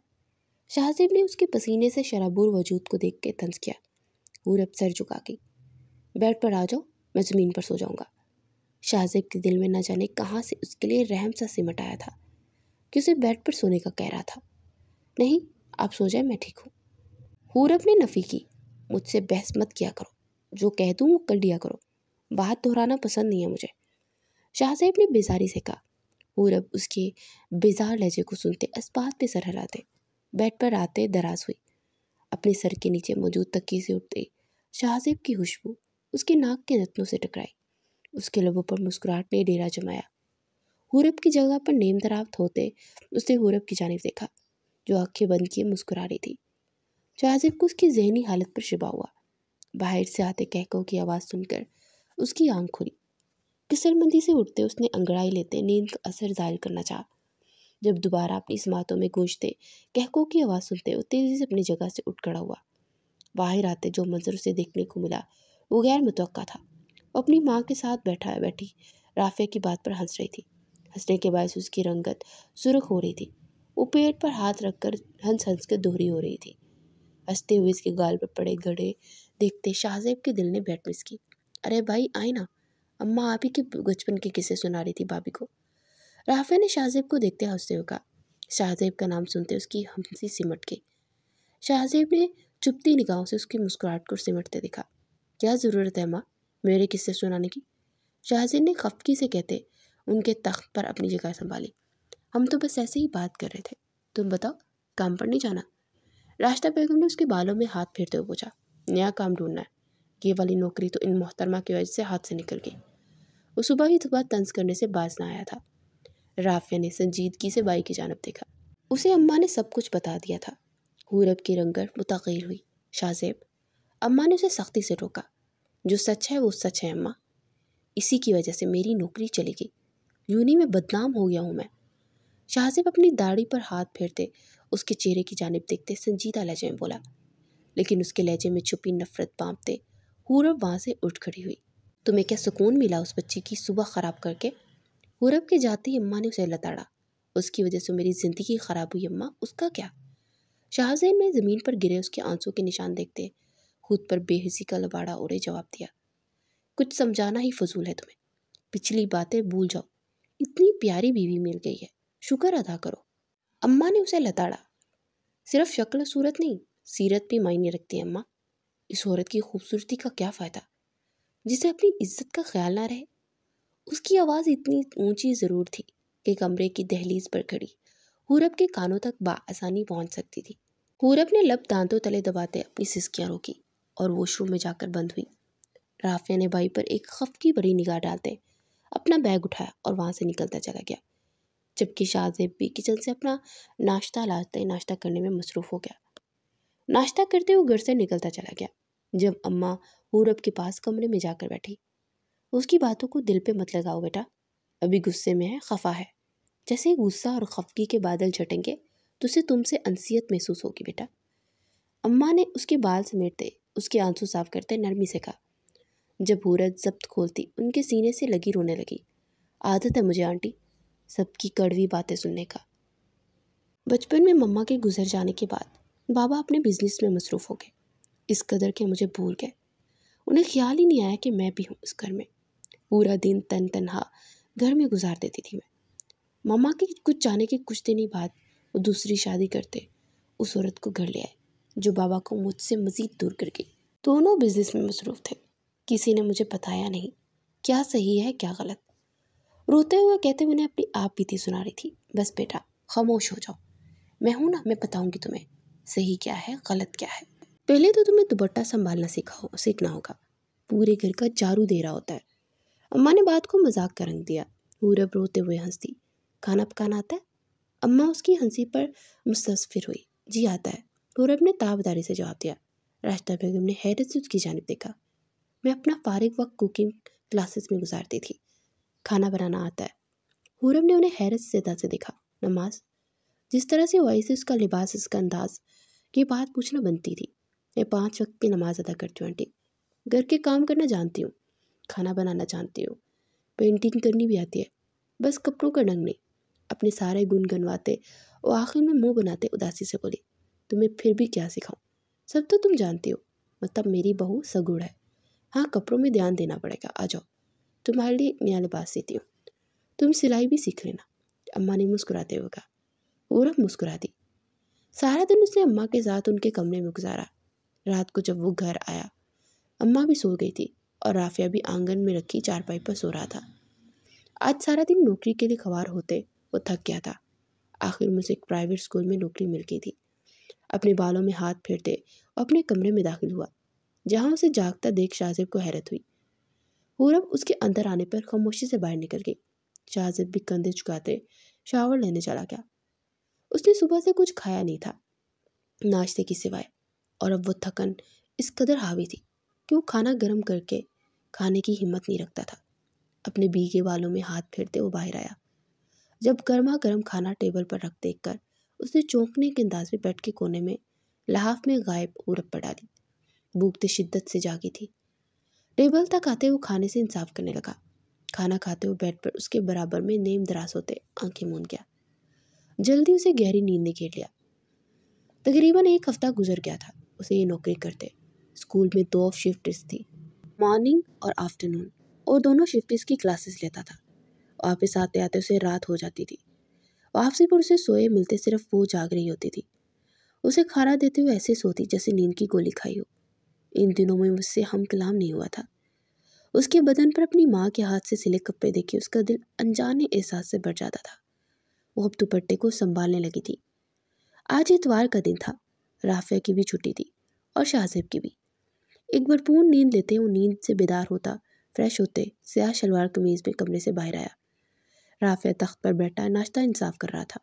शाहजेब ने उसके पसीने से शराबुर वजूद को देख के तंज किया। हुरब सर झुका गई। बेड पर आ जाओ, मैं ज़मीन पर सो जाऊंगा। शाहजेब के दिल में न जाने कहाँ से उसके लिए रहम सा सिमट आया था कि उसे बेड पर सोने का कह रहा था। नहीं, आप सो जाए, मैं ठीक हूँ। हुरब ने नफ़ी की। मुझसे बहस मत किया करो, जो कह दूँ वो कर लिया करो, बात दोहराना पसंद नहीं है मुझे, शाहजेब ने बेजारी से कहा। हुरब उसके बेजार लहजे को सुनते इस्पात पे सर हिलाते बेड पर आते दराज हुई। अपने सर के नीचे मौजूद तकिए से उठते शाहजेब की खुशबू उसके नाक के नथनों से टकराई। उसके लबों पर मुस्कुराहट ने डेरा जमाया। हुरब की जगह पर नेम दराफ्त होते उसने हुरब की जानिब देखा, जो आंखें बंद किए मुस्कुरा रही थी। शाहजेब को उसकी जहनी हालत पर शिबा हुआ। बाहर से आते कहकों की आवाज़ सुनकर उसकी आंख खुली। फिसलमंदी से उठते उसने अंगड़ाई लेते नींद का असर जाहिर करना चाहा। जब दोबारा अपनी समातों में गूंजते कहकों की आवाज़ सुनते वो तेज़ी से अपनी जगह से उठ खड़ा हुआ। बाहर आते जो मंजर उसे देखने को मिला वो गैर मुतवक्का था। वो अपनी माँ के साथ बैठी राफिया की बात पर हंस रही थी। हंसने के बायस उसकी रंगत सुर्ख हो रही थी। वो पेट पर हाथ रखकर हंस हंस कर दोहरी हो रही थी। हंसते हुए इसके गाल पर पड़े गड़े देखते शाहजेब के दिल ने बैठ मिस की। अरे भाई आए ना, अम्मा आप ही के बचपन के किस्से सुना रही थी भाभी को। राफिया ने शाहजेब को देखते हंसते हुए कहा। शाहजेब का नाम सुनते उसकी हंसी सिमट गई। शाहजेब ने चुपती निगाहों से उसकी मुस्कुराहट को सिमटते देखा। क्या ज़रूरत है माँ मेरे किस्से सुनाने की? शाहजेब ने खफकी से कहते उनके तख्त पर अपनी जगह संभाली। हम तो बस ऐसे ही बात कर रहे थे, तुम बताओ काम पर नहीं जाना? राशिदा बेगम ने उसके बालों में हाथ फेरते हुए पूछा। नया काम ढूंढना है, ये वाली नौकरी तो इन मोहतरमा की वजह से हाथ से निकल गई। वो सुबह ही थोड़ा तंज करने से बाज ना आया था। राफिया ने संजीदगी से बाई की जानब देखा। उसे अम्मा ने सब कुछ बता दिया था। हुरब की रंगत मुतग़य्यर हुई। शाहजेब, अम्मा ने उसे सख्ती से रोका। जो सच है वो सच है अम्मा, इसी की वजह से मेरी नौकरी चली गई। यूनी में बदनाम हो गया हूँ मैं। शाहजेब अपनी दाढ़ी पर हाथ फेरते उसके चेहरे की जानिब देखते संजीदा लहजे में बोला, लेकिन उसके लहजे में छुपी नफरत बांपते हुरब वहाँ से उठ खड़ी हुई। तुम्हें क्या सुकून मिला उस बच्ची की सुबह ख़राब करके? हुरब के जाते ही अम्मा ने उसे लताड़ा। उसकी वजह से मेरी ज़िंदगी ख़राब हुई अम्मा, उसका क्या? शाहजेब ने ज़मीन पर गिरे उसके आंसू के निशान देखते खुद पर बेहिसी का लबाड़ा ओढ़े जवाब दिया। कुछ समझाना ही फजूल है तुम्हें, पिछली बातें भूल जाओ। इतनी प्यारी बीवी मिल गई है, शुक्र अदा करो। अम्मा ने उसे लताड़ा। सिर्फ शक्ल सूरत नहीं, सीरत भी मायने रखती है अम्मा। इस औरत की खूबसूरती का क्या फ़ायदा जिसे अपनी इज्जत का ख्याल ना रहे? उसकी आवाज़ इतनी ऊंची ज़रूर थी कि कमरे की दहलीज पर खड़ी हुरब के कानों तक बाआसानी पहुंच सकती थी। हुरब ने लब दांतों तले दबाते अपनी सिसकियां रोकी और वॉशरूम में जाकर बंद हुई। राफिया ने भाई पर एक खफकी भरी निगाह डालते अपना बैग उठाया और वहाँ से निकलता चला गया, जबकि शाहजेब भी किचन से अपना नाश्ता लाते नाश्ता करने में मसरूफ़ हो गया। नाश्ता करते हुए घर से निकलता चला गया। जब अम्मा हुरब के पास कमरे में जाकर बैठी, उसकी बातों को दिल पे मत लगाओ बेटा, अभी गुस्से में है, खफा है। जैसे ही गुस्सा और खफगी के बादल छटेंगे तो उसे तुमसे अनसियत महसूस होगी बेटा। अम्मा ने उसके बाल समेटते उसके आंसू साफ करते नरमी से कहा। जब हुरब जब्त खोलती उनके सीने से लगी रोने लगी। आदत है मुझे आंटी सबकी कड़वी बातें सुनने का। बचपन में मम्मा के गुजर जाने के बाद बाबा अपने बिजनेस में मसरूफ़ हो गए। इस कदर के मुझे भूल गए, उन्हें ख्याल ही नहीं आया कि मैं भी हूँ इस घर में। पूरा दिन तनहा घर में गुजार देती थी मैं। मम्मा के कुछ जाने के कुछ दिन ही बाद वो दूसरी शादी करते उस औरत को घर ले आए जो बाबा को मुझसे मज़ीद दूर कर गई। दोनों बिजनेस में मसरूफ़ थे, किसी ने मुझे बताया नहीं क्या सही है क्या गलत। रोते हुए कहते हुए उन्हें अपनी आप बीती सुना रही थी। बस बेटा खामोश हो जाओ, मैं हूँ ना, मैं बताऊंगी तुम्हें सही क्या है गलत क्या है। पहले तो तुम्हें दुपट्टा संभालना सीखना होगा, पूरे घर का जारू दे रहा होता है। अम्मा ने बात को मजाक का रंग दिया। हुरब रोते हुए हंसती। खाना पकाना आता है? अम्मा उसकी हंसी पर मुस्तस्फिर हुई। जी आता है, हुरब ने ताबदारी से जवाब दिया। राशिदा बेगम ने हैरत से उसकी जानिब देखा। मैं अपना फारिग वक्त कुकिंग क्लासेस में गुजारती थी, खाना बनाना आता है। हुरब ने उन्हें हैरत से सदा से देखा। नमाज? जिस तरह से वॉइस, उसका लिबास, इसका अंदाज, ये बात पूछना बनती थी। मैं 5 वक्त की नमाज अदा करती हूँ आंटी, घर के काम करना जानती हूँ, खाना बनाना जानती हो, पेंटिंग करनी भी आती है, बस कपड़ों का ढंग नहीं। अपने सारे गुण गनवाते और आखिर में मुंह बनाते उदासी से बोली, तुम्हें फिर भी क्या सिखाऊं, सब तो तुम जानती हो। मतलब मेरी बहू सगुड़ है। हाँ, कपड़ों में ध्यान देना पड़ेगा, आ जाओ, तुम्हारे लिए एक नया लिबास सीती हूँ, तुम सिलाई भी सीख लेना। अम्मा ने मुस्कुराते हुए कहा। पूरब मुस्कुरा दी। सारा दिन उसने अम्मा के साथ उनके कमरे में गुजारा। रात को जब वो घर आया, अम्मा भी सो गई थी और राफिया भी आंगन में रखी चारपाई पर सो रहा था। आज सारा दिन नौकरी के लिए खवार होते वो थक गया था। आखिर मुझे एक प्राइवेट स्कूल में नौकरी मिल गई थी। अपने बालों में हाथ फेरते और अपने कमरे में दाखिल हुआ, जहां उसे जागता देख शाहजेब को हैरत हुई। पूरब उसके अंदर आने पर खामोशी से बाहर निकल गई। शाहजेब भी कंधे झुकाते शावर लेने चला गया। उसने सुबह से कुछ खाया नहीं था, नाश्ते की सिवाय, और अब वो थकन इस कदर हावी थी कि वो खाना गर्म करके खाने की हिम्मत नहीं रखता था। अपने भीगे बालों में हाथ फेरते वो बाहर आया। जब गर्मा गर्म खाना टेबल पर रख देख कर उसने चौंकने के अंदाज में बेड के कोने में लहाफ में गायब पूरब पर डाली। भूख तो शिद्दत से जागी थी। टेबल तक आते वो खाने से इंसाफ करने लगा। खाना खाते हुए बेड पर उसके बराबर में नेम दराज होते आंखें मूंद गया। जल्दी उसे गहरी नींद ने घेर लिया। तकरीबन एक हफ्ता गुजर गया था उसे ये नौकरी करते। स्कूल में 2 शिफ्ट्स थी, मॉर्निंग और आफ्टरनून, और दोनों शिफ्ट्स की क्लासेस लेता था। वापस आते आते उसे रात हो जाती थी। वापसी पर उसे सोए मिलते सिर्फ वो जाग रही होती थी। उसे खाना देते हुए ऐसे सोती जैसे नींद की गोली खाई हो। इन दिनों में मुझसे हम कलाम नहीं हुआ था। उसके बदन पर अपनी माँ के हाथ से सिले कपड़े देखे उसका दिल अनजाने एहसास से भर जाता था। वो अब दुपट्टे को संभालने लगी थी। आज इतवार का दिन था। राफिया की भी छुट्टी थी और शाहजेब की भी। एक भरपूर नींद लेते वो नींद से बेदार होता, फ्रेश होते स्याह शलवार कमीज में कमरे से बाहर आया। राफिया तख्त पर बैठा नाश्ता इंसाफ कर रहा था,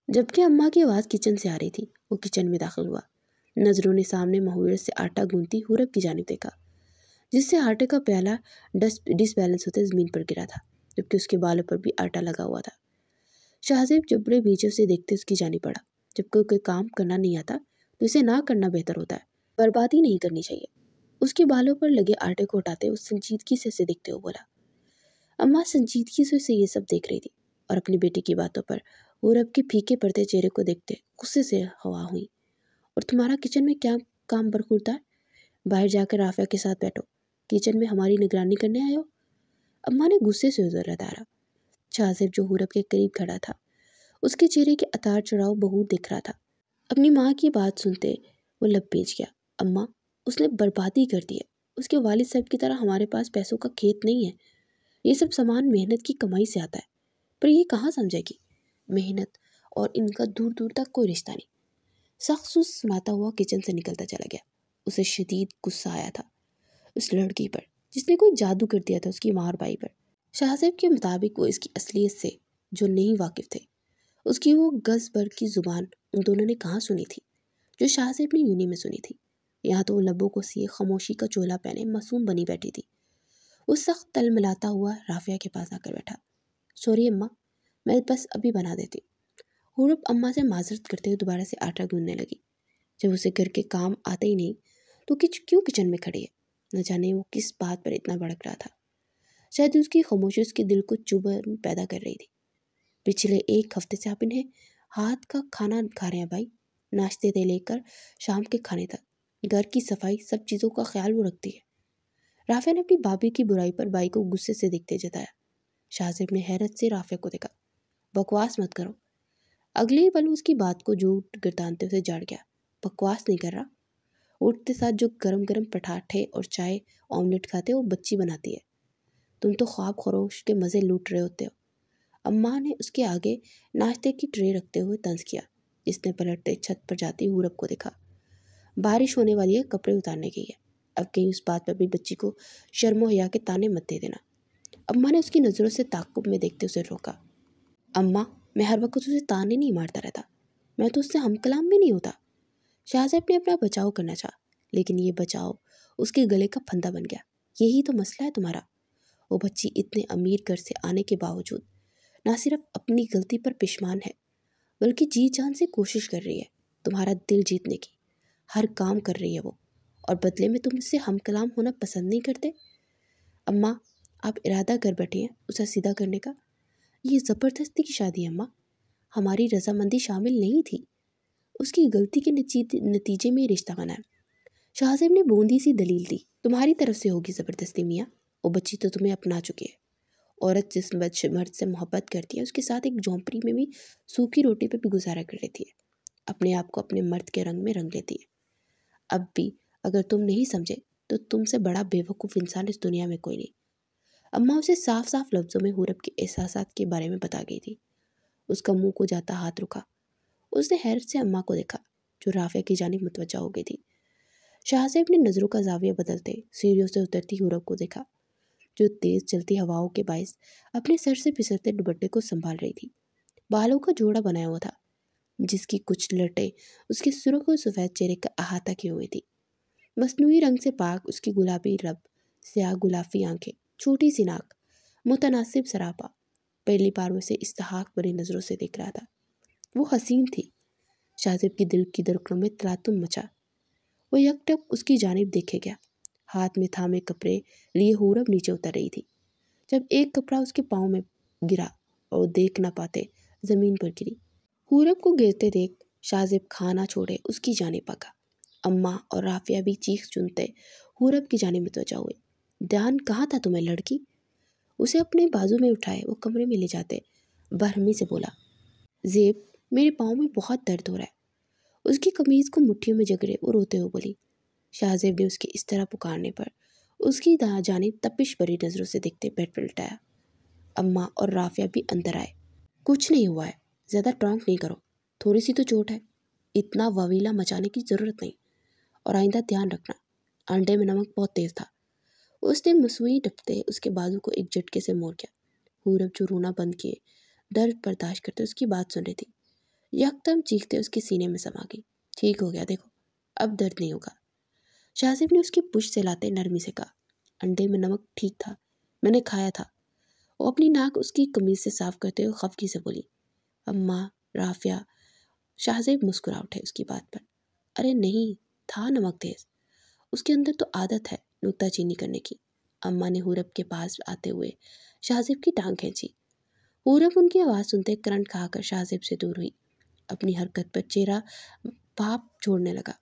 जबकि अम्मा की आवाज़ किचन से आ रही थी। वो किचन में दाखिल हुआ। नजरों ने सामने मुहर्रिर से आटा गूंथती हुरब की जानिब देखा, जिससे आटे का प्याला डिसबैलेंस होते ज़मीन पर गिरा था, जबकि उसके बालों पर भी आटा लगा हुआ था। शाहजेब जबड़े भींचे उसे देखते उसकी जानी पड़ा। जब कोई काम करना नहीं आता तो इसे ना करना बेहतर होता है, बर्बादी नहीं करनी चाहिए। उसके बालों पर लगे आटे को उठाते उस संजीदगी से उसे देखते हुए बोला। अम्मा संजीदगी से उसे ये सब देख रही थी और अपनी बेटी की बातों पर पूरब के फीके पड़ते चेहरे को देखते गुस्से से हवा हुई। और तुम्हारा किचन में क्या काम बरखुरता है? बाहर जाकर राफिया के साथ बैठो, किचन में हमारी निगरानी करने आए हो? अम्मा ने गुस्से से उधर लताड़ा। शाहजेब जो हुरब के करीब खड़ा था, उसके चेहरे के अतार चढ़ाव बहुत दिख रहा था। अपनी माँ की बात सुनते वो लब भींच गया। अम्मा, उसने बर्बादी कर दी है। उसके वालिद साहब की तरह हमारे पास पैसों का खेत नहीं है। ये सब सामान मेहनत की कमाई से आता है, पर ये कहाँ समझेगी? मेहनत और इनका दूर दूर तक कोई रिश्ता नहीं। सख्त सुनाता हुआ किचन से निकलता चला गया। उसे शदीद गुस्सा आया था उस लड़की पर, जिसने कोई जादू कर दिया था उसकी माँ और भाई पर। शाहजेब के मुताबिक वो इसकी असलियत से जो नहीं वाकिफ थे। उसकी वो गज भर की जुबान उन दोनों ने कहाँ सुनी थी जो शाहजेब ने यूनी में सुनी थी। यहाँ तो वो लब्बों को सिए खामोशी का चोला पहने मासूम बनी बैठी थी। वो सख्त तल मिलाता हुआ राफिया के पास आकर बैठा। सॉरी अम्मा, मैं बस अभी बना देती। हुरब अम्मा से माजरत करते हुए दोबारा से आटा गूंदने लगी। जब उसे घर के काम आते ही नहीं तो क्यों किचन में खड़ी है? न जाने वो किस बात पर इतना भड़क रहा था। शायद उसकी खामोशी उसके दिल को चुभन पैदा कर रही थी। पिछले 1 हफ्ते से आप इन्हें हाथ का खाना खा रहे हैं भाई। नाश्ते से लेकर शाम के खाने तक, घर की सफाई, सब चीज़ों का ख्याल वो रखती है। राफिया ने अपनी भाभी की बुराई पर भाई को गुस्से से देखते जताया। शाहजेब ने हैरत से राफिया को देखा। बकवास मत करो। अगले ही पल उसकी बात को झूठ गिरतानते उसे जड़ गया। बकवास नहीं कर रहा। उठते साथ जो गरम गरम पराठे और चाय ऑमलेट खाते वो बच्ची बनाती है। तुम तो ख्वाब खरोश के मज़े लूट रहे होते हो। अम्मा ने उसके आगे नाश्ते की ट्रे रखते हुए तंज किया, जिसने पलटते छत पर जाती हुरब को देखा। बारिश होने वाली है, कपड़े उतारने गई है। अब कहीं उस बात पर भी बच्ची को शर्मो हया के ताने मत दे देना। अम्मा ने उसकी नज़रों से ताक्कुब में देखते उसे रोका। अम्मा, मैं हर वक्त उसे ताने नहीं मारता रहता। मैं तो उससे हमकलाम भी नहीं होता। शाहजेब ने अपना बचाव करना चाहा, लेकिन ये बचाव उसके गले का फंदा बन गया। यही तो मसला है तुम्हारा। वो बच्ची इतने अमीर घर से आने के बावजूद ना सिर्फ अपनी गलती पर पेशमान है, बल्कि जी जान से कोशिश कर रही है तुम्हारा दिल जीतने की। हर काम कर रही है वो, और बदले में तुम इससे हमकलाम होना पसंद नहीं करते। अम्मा, आप इरादा कर बैठी हैं उसे सीधा करने का। ये ज़बरदस्ती की शादी है अम्मा, हमारी रजामंदी शामिल नहीं थी। उसकी गलती के नतीजे में रिश्ता बना है। शाहजेब ने बूंदी सी दलील दी। तुम्हारी तरफ से होगी ज़बरदस्ती मियाँ, वो बच्ची तो तुम्हें अपना चुकी है। औरत जिस मर्द से मोहब्बत करती है उसके साथ एक झोंपड़ी में भी सूखी रोटी पर भी गुजारा कर लेती है, अपने आप को अपने मर्द के रंग में रंग लेती है। अब भी अगर तुम नहीं समझे तो तुमसे बड़ा बेवकूफ़ इंसान इस दुनिया में कोई नहीं। अम्मा उसे साफ साफ लफ्ज़ों में हुरब के एहसासात के बारे में बता गई थी। उसका मुंह को जाता हाथ रुका। उसने हैरत से अम्मा को देखा जो राफिया की जानिब मुतवज्जा हो गई थी। शाहजेब ने नज़रों का जाविया बदलते सीढ़ियों से उतरती हुरब को देखा, जो तेज़ चलती हवाओं के बायस अपने सर से फिसलते दुपट्टे को संभाल रही थी। बालों का जोड़ा बनाया हुआ था, जिसकी कुछ लटें उसके सुर्ख और सफ़ेद चेहरे का अहाता किए हुई थी। मस्नूई रंग से पाक उसकी गुलाबी लब, स्याह गुलाबी आंखें, छोटी सी नाक, मुतनासिब सरापा। पहली बार उसे इस्तेहाक भरी नज़रों से देख रहा था। वो हसीन थी। शाहजेब की दिल की धड़कनों में तलातुम मचा। वो यकटक उसकी जानिब देखे गया। हाथ में थामे कपड़े लिए हुरब नीचे उतर रही थी, जब एक कपड़ा उसके पाँव में गिरा और देख न पाते ज़मीन पर गिरी। हुरब को गिरते देख शाहजेब खाना छोड़े उसकी जानिब भागा। अम्मा और राफिया भी चीख सुनते हुरब की जानिब मुतवज्जा हुए। ध्यान कहाँ था तुम्हें लड़की? उसे अपने बाजू में उठाए वो कमरे में ले जाते बरहमी से बोला, ज़ेब, मेरे पाँव में बहुत दर्द हो रहा है। उसकी कमीज़ को मुट्ठियों में जकड़े वो रोते हुए बोली। शाहजेब ने उसके इस तरह पुकारने पर उसकी जानिब तपिश भरी नज़रों से देखते बेड पर लटाया। अम्मा और राफिया भी अंदर आए। कुछ नहीं हुआ है, ज़्यादा टोंक नहीं करो, थोड़ी सी तो चोट है, इतना ववीला मचाने की ज़रूरत नहीं। और आइंदा ध्यान रखना, अंडे में नमक बहुत तेज़ था। उसने मसूई डपते उसके बाजू को एक झटके से मोड़ गया। हुरब जो रोना बंद किए दर्द बर्दाश्त करते उसकी बात सुन रही थी, यकदम चीखते उसके सीने में समा गई। ठीक हो गया, देखो अब दर्द नहीं होगा। शाहजेब ने उसकी पुश्त से लाते नरमी से कहा, अंडे में नमक ठीक था, मैंने खाया था। वो अपनी नाक उसकी कमीज से साफ करते हुए खफकी से बोली। अम्मा, राफिया। शाहजेब मुस्कुरा उठे उसकी बात पर। अरे नहीं, था नमक तेज, उसके अंदर तो आदत है नुक्ताचीनी करने की। अम्मा ने हुरब के पास आते हुए शाहजेब की टांग खींची। हुरब उनकी आवाज़ सुनते करंट खाकर शाहजेब से दूर हुई। अपनी हरकत पर चेहरा भाप छोड़ने लगा।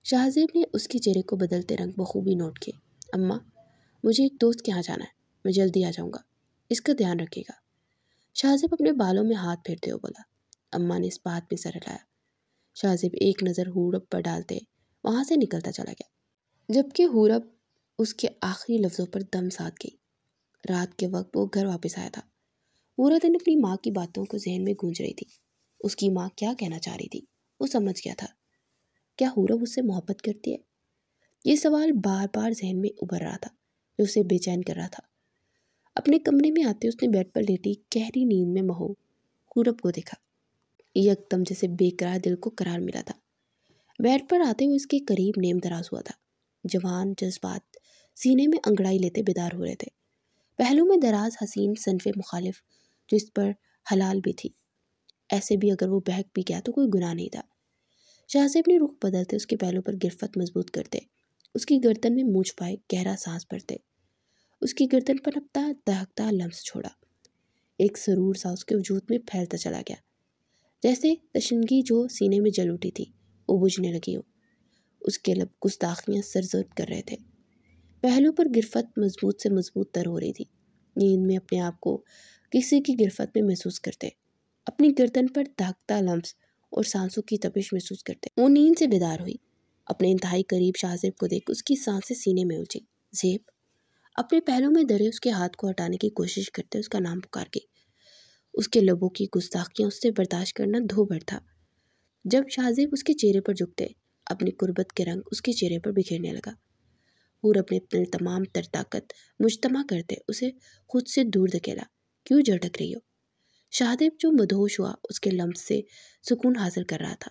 शाहजेब ने उसके चेहरे को बदलते रंग बखूबी नोट किए। अम्मा, मुझे एक दोस्त के यहाँ जाना है, मैं जल्दी आ जाऊँगा, इसका ध्यान रखिएगा। शाहजेब अपने बालों में हाथ फेरते हुए बोला। अम्मा ने इस बात में सर हिलाया। शाहजेब एक नज़र हुरब पर डालते वहाँ से निकलता चला गया, जबकि हुरब उसके आखिरी लफ्ज़ों पर दम साध गई। रात के वक्त वो घर वापस आया था। पूरा दिन अपनी माँ की बातों को जहन में गूंज रही थी। उसकी माँ क्या कहना चाह रही थी वो समझ गया था। क्या हुरब उससे मोहब्बत करती है? ये सवाल बार बार जहन में उभर रहा था, जो उसे बेचैन कर रहा था। अपने कमरे में आते उसने बेड पर लेटी गहरी नींद में महो हुरब को देखा। एकदम जैसे बेकरार दिल को करार मिला था। बेड पर आते हुए उसके करीब नेम दराज हुआ था। जवान जज्बात सीने में अंगड़ाई लेते बेदार हो रहे थे। पहलू में दराज हसीन सनफे मुखालिफ जो इस पर हलाल भी थी। ऐसे भी अगर वो बहक भी गया तो कोई गुनाह नहीं था। शाहजेब ने रुख बदलते उसके पहलू पर गिरफ्त मजबूत करते उसकी गर्दन में मूंछ पाए गहरा सांस भरते उसकी गर्दन पर अपना दहकता लम्स छोड़ा। एक सरूर सा उसके वजूद में फैलता चला गया, जैसे तशनगी जो सीने में जल उठी थी वो बुझने लगी हो। उसके लब गुस्ताखियाँ सरजद कर रहे थे। पहलू पर गिरफ्त मजबूत से मजबूत तर हो रही थी। नींद में अपने आप को किसी की गिरफ्त में महसूस करते, अपनी गर्दन पर दागता लम्स और सांसों की तपिश महसूस करते। वो नींद से बेदार हुई। अपने इंतहाई करीब शाहजेब को देख उसकी सांसें सीने में उलझी। जेब, अपने पहलू में धरे उसके हाथ को हटाने की कोशिश करते उसका नाम पुकार के। उसके लबों की गुस्ताखियाँ उससे बर्दाश्त करना धो भर था। जब शाहजेब उसके चेहरे पर झुकते अपनी कुर्बत के रंग उसके चेहरे पर बिखेरने लगा। हूर अपने तमाम तर ताकत मुजतमा करते उसे खुद से दूर धकेला। क्यों झटक रही हो? शाहदेव जो मदहोश हुआ उसके लम्स से सुकून हासिल कर रहा था।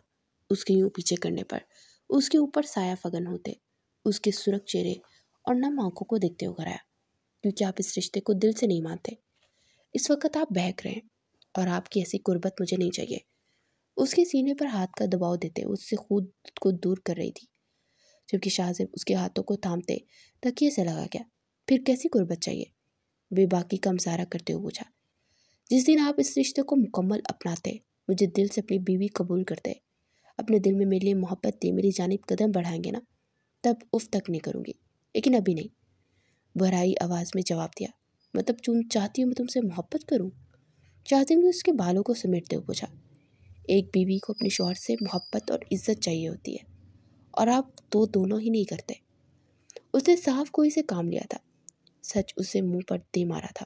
उसके यूं पीछे करने पर उसके ऊपर साया फगन होते उसके सुरख चेहरे और नम आंखों को देखते हुए घराया। क्योंकि आप इस रिश्ते को दिल से नहीं मानते। इस वक्त आप बहक रहे हैं और आपकी ऐसी कुर्बत मुझे नहीं चाहिए। उसके सीने पर हाथ का दबाव देते उससे खुद को दूर कर रही थी, जबकि शाहजेब उसके हाथों को थामते तकिए से लगा गया। फिर कैसी गुर्बत चाहिए? बेबाकी का मुजाहरा करते हुए पूछा। जिस दिन आप इस रिश्ते को मुकम्मल अपनाते, मुझे दिल से अपनी बीवी कबूल करते, अपने दिल में मेरे लिए मोहब्बत दे, मेरी जानिब कदम बढ़ाएंगे ना, तब उफ तक नहीं करूँगी, लेकिन अभी नहीं। बहराई आवाज़ में जवाब दिया। मतलब तुम चाहती हो मैं तुमसे मोहब्बत करूँ? चाहती ने उसके बालों को समेटते हुए पूछा। एक बीवी को अपने शौहर से मोहब्बत और इज्जत चाहिए होती है, और आप तो दोनों ही नहीं करते। उसने साफ कोई से काम लिया था, सच उसे मुंह पर दे मारा था।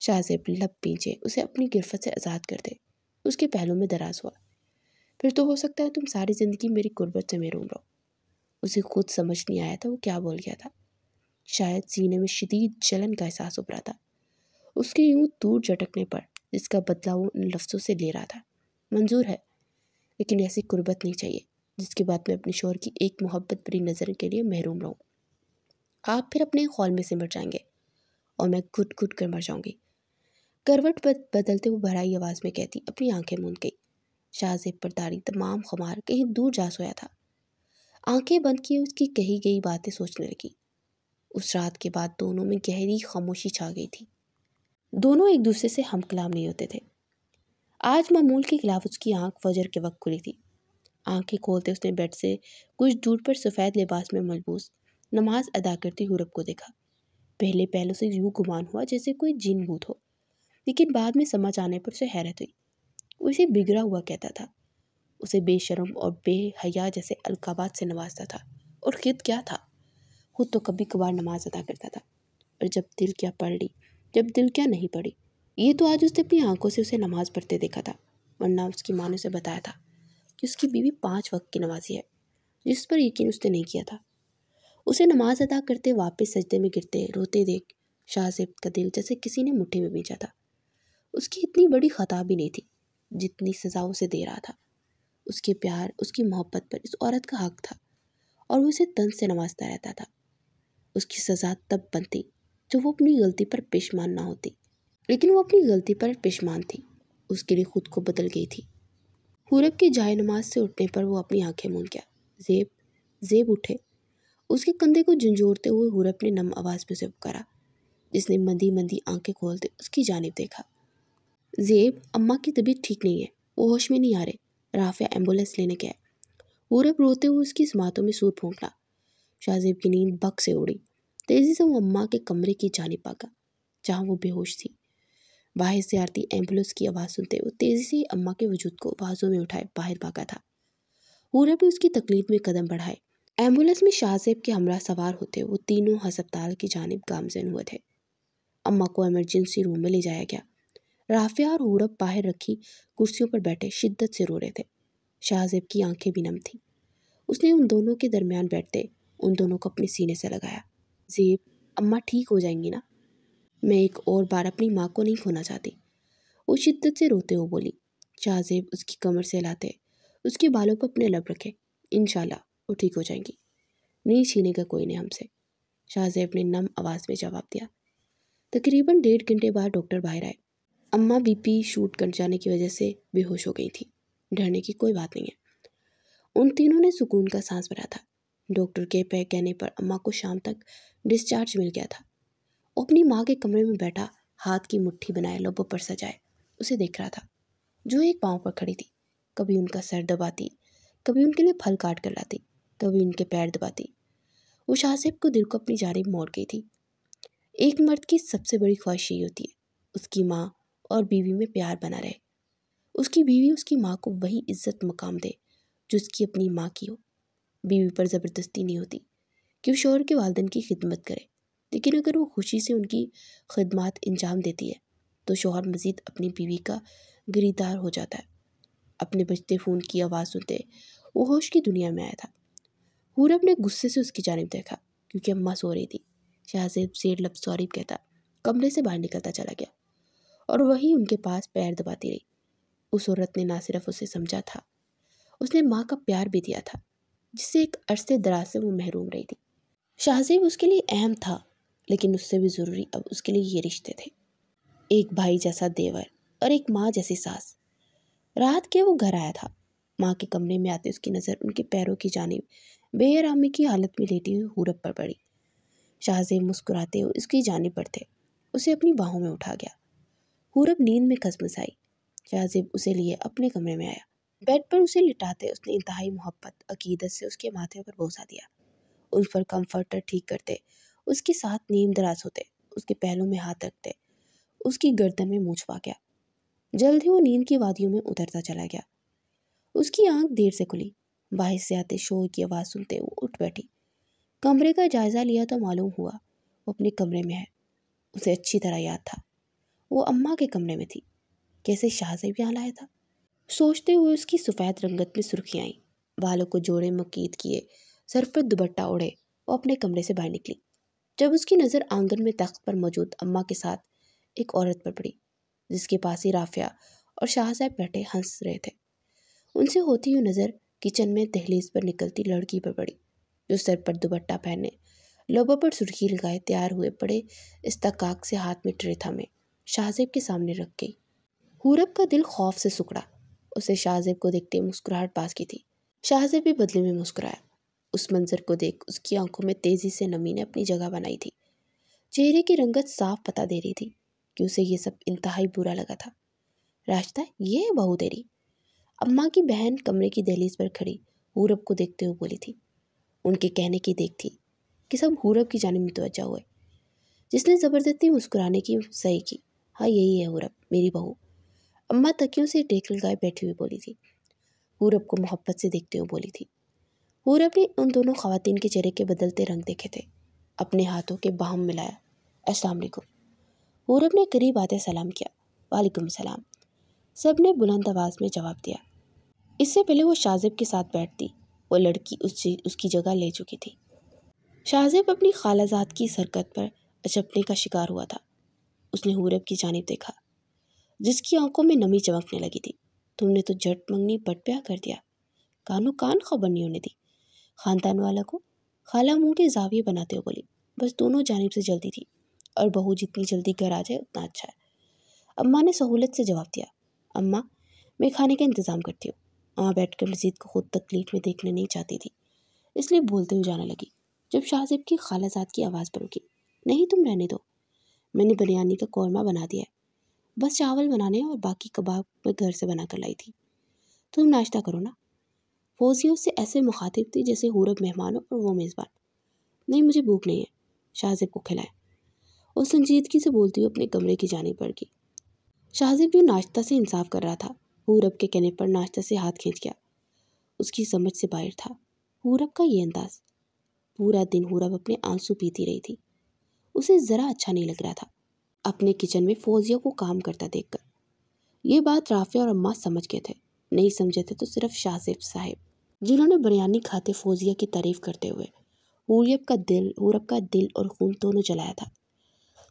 शाहजेब लब पीछे उसे अपनी गिरफ्त से आज़ाद कर दे। उसके पहलू में दराज हुआ। फिर तो हो सकता है तुम सारी ज़िंदगी मेरी गुर्बत से महरूम रहो। उसे खुद समझ नहीं आया था वो क्या बोल गया था। शायद सीने में शदीद जलन का एहसास उभरा था उसके यूं दूर झटकने पर, जिसका बदला वो उन लफ्ज़ों से ले रहा था। मंजूर है, लेकिन ऐसी गुर्बत नहीं चाहिए जिसके बाद मैं अपने शौहर की एक मोहब्बत भरी नज़र के लिए महरूम रहूं। आप फिर अपने खौल में सिमट जाएंगे और मैं घुट घुट कर मर जाऊंगी। करवट बदलते हुए भराई आवाज़ में कहती अपनी आंखें मूंद गई। शाहजेब पर तारी तमाम खुमार कहीं दूर जा सोया था। आंखें बंद किए उसकी कही गई बातें सोचने लगी। उस रात के बाद दोनों में गहरी खामोशी छा गई थी। दोनों एक दूसरे से हम कलाम नहीं होते थे। आज मामूल के खिलाफ उसकी आंख फजर के वक्त खुली थी। आंखें खोलते उसने बेड से कुछ दूर पर सफ़ेद लिबास में मलबूस नमाज अदा करती हुरब को देखा। पहले पहलू से यूं गुमान हुआ जैसे कोई जिन भूत हो, लेकिन बाद में समझ आने पर उसे हैरत हुई। वो इसे बिगड़ा हुआ कहता था, उसे बेशरम और बेहया जैसे अलकाबात से नवाजता था। और खुद क्या था, खुद तो कभी कभार नमाज अदा करता था, और जब दिल क्या पढ़ ली, जब दिल क्या नहीं पढ़ी। ये तो आज उसने अपनी आंखों से उसे नमाज पढ़ते देखा था, वरना उसकी माँ ने उसे बताया था कि उसकी बीवी 5 वक्त की नमाजी है, जिस पर यकीन उसने नहीं किया था। उसे नमाज अदा करते वापस सजदे में गिरते रोते देख शाहजेब का दिल जैसे किसी ने मुट्ठी में बींचा था। उसकी इतनी बड़ी खता भी नहीं थी जितनी सजा उसे दे रहा था। उसके प्यार, उसकी मोहब्बत पर इस औरत का हक था, और वो उसे तन से नवाजता रहता था। उसकी सज़ा तब बनती जब वो अपनी गलती पर पेशमान ना होती, लेकिन वो अपनी गलती पर पेशमान थी। उसके लिए खुद को बदल गई थी। पूरब की जाय नमाज से उठने पर वो अपनी आंखें मूंद गया। ज़ेब, ज़ेब उठे। उसके कंधे को झंझोड़ते हुए हुरब ने नम आवाज़ में उसे पुकारा, जिसने मंदी मंदी आंखें खोलते उसकी जानिब देखा। ज़ेब, अम्मा की तबीयत ठीक नहीं है, वो होश में नहीं आ रहे, राफिया एम्बुलेंस लेने गया है। हुरब रोते हुए उसकी समातों में सूर फूंकना। शाहजेब की नींद बक से उड़ी। तेज़ी से वो अम्मा के कमरे की जानिब भागा, जहाँ वो बेहोश थी। बाहर से आती एम्बुलेंस की आवाज़ सुनते वो तेज़ी से अम्मा के वजूद को बाजू में उठाए बाहर भागा था। हुरब ने उसकी तकलीफ में कदम बढ़ाए। एम्बुलेंस में शाहजेब के हमरा सवार होते वो तीनों हस्पताल की जानिब गामजन हुए थे। अम्मा को इमरजेंसी रूम में ले जाया गया। राफिया और हुरब बाहर रखी कुर्सियों पर बैठे शिद्दत से रो रहे थे। शाहजेब की आंखें भी नम थी। उसने उन दोनों के दरमियान बैठते उन दोनों को अपने सीने से लगाया। ज़ेब, अम्मा ठीक हो जाएंगी ना? मैं एक और बार अपनी माँ को नहीं खोना चाहती, वो शिद्दत से रोते हुए बोली। शाहजेब उसकी कमर से हिलाते उसके बालों पर अपने लब रखे। इंशाल्लाह वो ठीक हो जाएंगी, नहीं छीनेगा कोई ने हमसे, शाहजेब ने नम आवाज़ में जवाब दिया। तकरीबन 1.5 घंटे बाद डॉक्टर बाहर आए। अम्मा बीपी शूट कर जाने की वजह से बेहोश हो गई थी। डरने की कोई बात नहीं है। उन तीनों ने सुकून का सांस भरा था। डॉक्टर के कहने पर अम्मा को शाम तक डिस्चार्ज मिल गया था। वो अपनी माँ के कमरे में बैठा हाथ की मुट्ठी बनाए लबों पर सजाए उसे देख रहा था, जो एक पाँव पर खड़ी थी। कभी उनका सर दबाती, कभी उनके लिए फल काट कर लाती, कभी उनके पैर दबाती। वो शाहजेब को दिल को अपनी जानिब मोड़ गई थी। एक मर्द की सबसे बड़ी ख्वाहिश यही होती है, उसकी माँ और बीवी में प्यार बना रहे। उसकी बीवी उसकी माँ को वही इज्जत मकाम दे जो उसकी अपनी माँ की हो। बीवी पर ज़बरदस्ती नहीं होती कि वो शौहर के वालिदैन की खिदमत करे, लेकिन अगर वो खुशी से उनकी खिदमत अंजाम देती है तो शौहर मज़ीद अपनी बीवी का गिरदार हो जाता है। अपने बजते फ़ोन की आवाज़ सुनते वो होश की दुनिया में आया था। हुरब ने गुस्से से उसकी जानिब देखा, क्योंकि अम्मा सो रही थी। शाहजेब जेर लब सॉरी कहता कमरे से बाहर निकलता चला गया, और वही उनके पास पैर दबाती रही। उस औरत ने ना सिर्फ उसे समझा था, उसने माँ का प्यार भी दिया था, जिससे एक अरसे दराज से वो महरूम रही थी। शाहजेब उसके लिए अहम था, लेकिन उससे भी ज़रूरी अब उसके लिए ये रिश्ते थे। एक भाई जैसा देवर और एक माँ जैसी सास। रात के वो घर आया था। माँ के कमरे में आते उसकी नज़र उनके पैरों की जानिब बेआरामी की हालत में लेटी हुई हुरब पर पड़ी। शाहजेब मुस्कुराते हुए उसकी जानिब बढ़ते उसे अपनी बाहों में उठा गया। पूरब नींद में कसमसाई। शाहजेब उसे लिए अपने कमरे में आया। बेड पर उसे लिटाते उसने इंतहाई मोहब्बत अकीदत से उसके माथे पर बोसा दिया। उस पर कंफर्टर ठीक करते, उसके साथ नीम दराज होते, उसके पहलू में हाथ रखते, उसकी गर्दन में मुँह छुपा गया। जल्द ही वो नींद की वादियों में उतरता चला गया। उसकी आंख देर से खुली। बाहर से आते शोर की आवाज़ सुनते वो उठ बैठी। कमरे का जायज़ा लिया तो मालूम हुआ वो अपने कमरे में है। उसे अच्छी तरह याद था वो अम्मा के कमरे में थी। कैसे शाहजेब यहाँ लाया था? सोचते हुए उसकी सफ़ेद रंगत में सुर्खियाँ आईं। बालों को जोड़े मुकीद किए, सर पर दुपट्टा ओढ़े वो अपने कमरे से बाहर निकली। जब उसकी नज़र आंगन में तख्त पर मौजूद अम्मा के साथ एक औरत पर पड़ी, जिसके पास ही राफिया और शाहजेब बैठे हंस रहे थे, उनसे होती हुई नज़र किचन में दहलीज पर निकलती लड़की पर पड़ी, जो सर पर दुपट्टा पहने, लोबों पर सुर्खी लगाए तैयार हुए बड़े इस्तकाक से हाथ में ट्रे थामे शाहजेब के सामने रख गई। हुरब का दिल खौफ से सुकड़ा। उसे शाहजेब को देखते मुस्कुराहट पास की थी। शाहजेब भी बदले में मुस्कुराया। उस मंजर को देख उसकी आंखों में तेजी से नमी ने अपनी जगह बनाई थी। चेहरे की रंगत साफ पता दे रही थी कि उसे ये सब इंतहाई बुरा लगा था। रास्ता ये है बहू तेरी? अम्मा की बहन कमरे की दहलीज पर खड़ी हुरब को देखते हुए बोली थी। उनके कहने की देख थी कि सब हुरब की जानिब मुतवज्जा हुए, जिसने ज़बरदस्ती मुस्कुराने की सही की। हाँ, यही है हुरब, मेरी बहू। अम्मा तकियों से टेक लगाए बैठी हुई बोली थी। हुरब को मोहब्बत से देखते हुए बोली थी। हुरब ने उन दोनों खवातीन के चेहरे के बदलते रंग देखे थे। अपने हाथों के बाहम मिलाया। अस्सलाम वालेकुम। हुरब ने करीब आते सलाम किया। वालेकुम सलाम। सब ने बुलंद आवाज़ में जवाब दिया। इससे पहले वो शाहजेब के साथ बैठती, वो लड़की उसकी जगह ले चुकी थी। शाहजेब अपनी खालाजाद की सरकत पर अचंभे का शिकार हुआ था। उसने हुरब की जानिब देखा, जिसकी आंखों में नमी चमकने लगी थी। तुमने तो झट मंगनी पट ब्याह कर दिया, कानो कान खबर नहीं होने दी खानदान वाला को। खाला मुंह के जाविये बनाते हुए बोली। बस दोनों जानिब से जल्दी थी और बहू जितनी जल्दी घर आ जाए उतना अच्छा है। अम्मा ने सहूलत से जवाब दिया। अम्मा, मैं खाने का इंतज़ाम करती हूँ। अम्मा बैठकर मजीद को खुद तकलीफ में देखने नहीं चाहती थी, इसलिए बोलते हुए जाने लगी। जब शाहजेब की खालाजाद की आवाज़ पर रुकी। नहीं, तुम रहने दो, मैंने बिरयानी का कौरमा बना दिया है, बस चावल बनाने और बाकी कबाब मैं घर से बना कर लाई थी। तुम नाश्ता करो ना। फौजिया उससे ऐसे मुखातिब थी जैसे हुरब मेहमान हो और वो मेज़बान। नहीं, मुझे भूख नहीं है, शाहजेब को खिलाएं। और संजीदगी से बोलती हुई अपने कमरे की जानिब बढ़ गई। शाहजेब जो नाश्ता से इंसाफ कर रहा था, हुरब के कहने पर नाश्ता से हाथ खींच गया। उसकी समझ से बाहर था हुरब का ये अंदाज। पूरा दिन हुरब अपने आंसू पीती रही थी। उसे ज़रा अच्छा नहीं लग रहा था अपने किचन में फौजिया को काम करता देखकर। ये बात राफिया और अम्मा समझ गए थे, नहीं समझे थे तो सिर्फ शाहजेब साहिब, जिन्होंने बिरयानी खाते फौजिया की तारीफ करते हुए हुरब का दिल और खून दोनों जलाया था।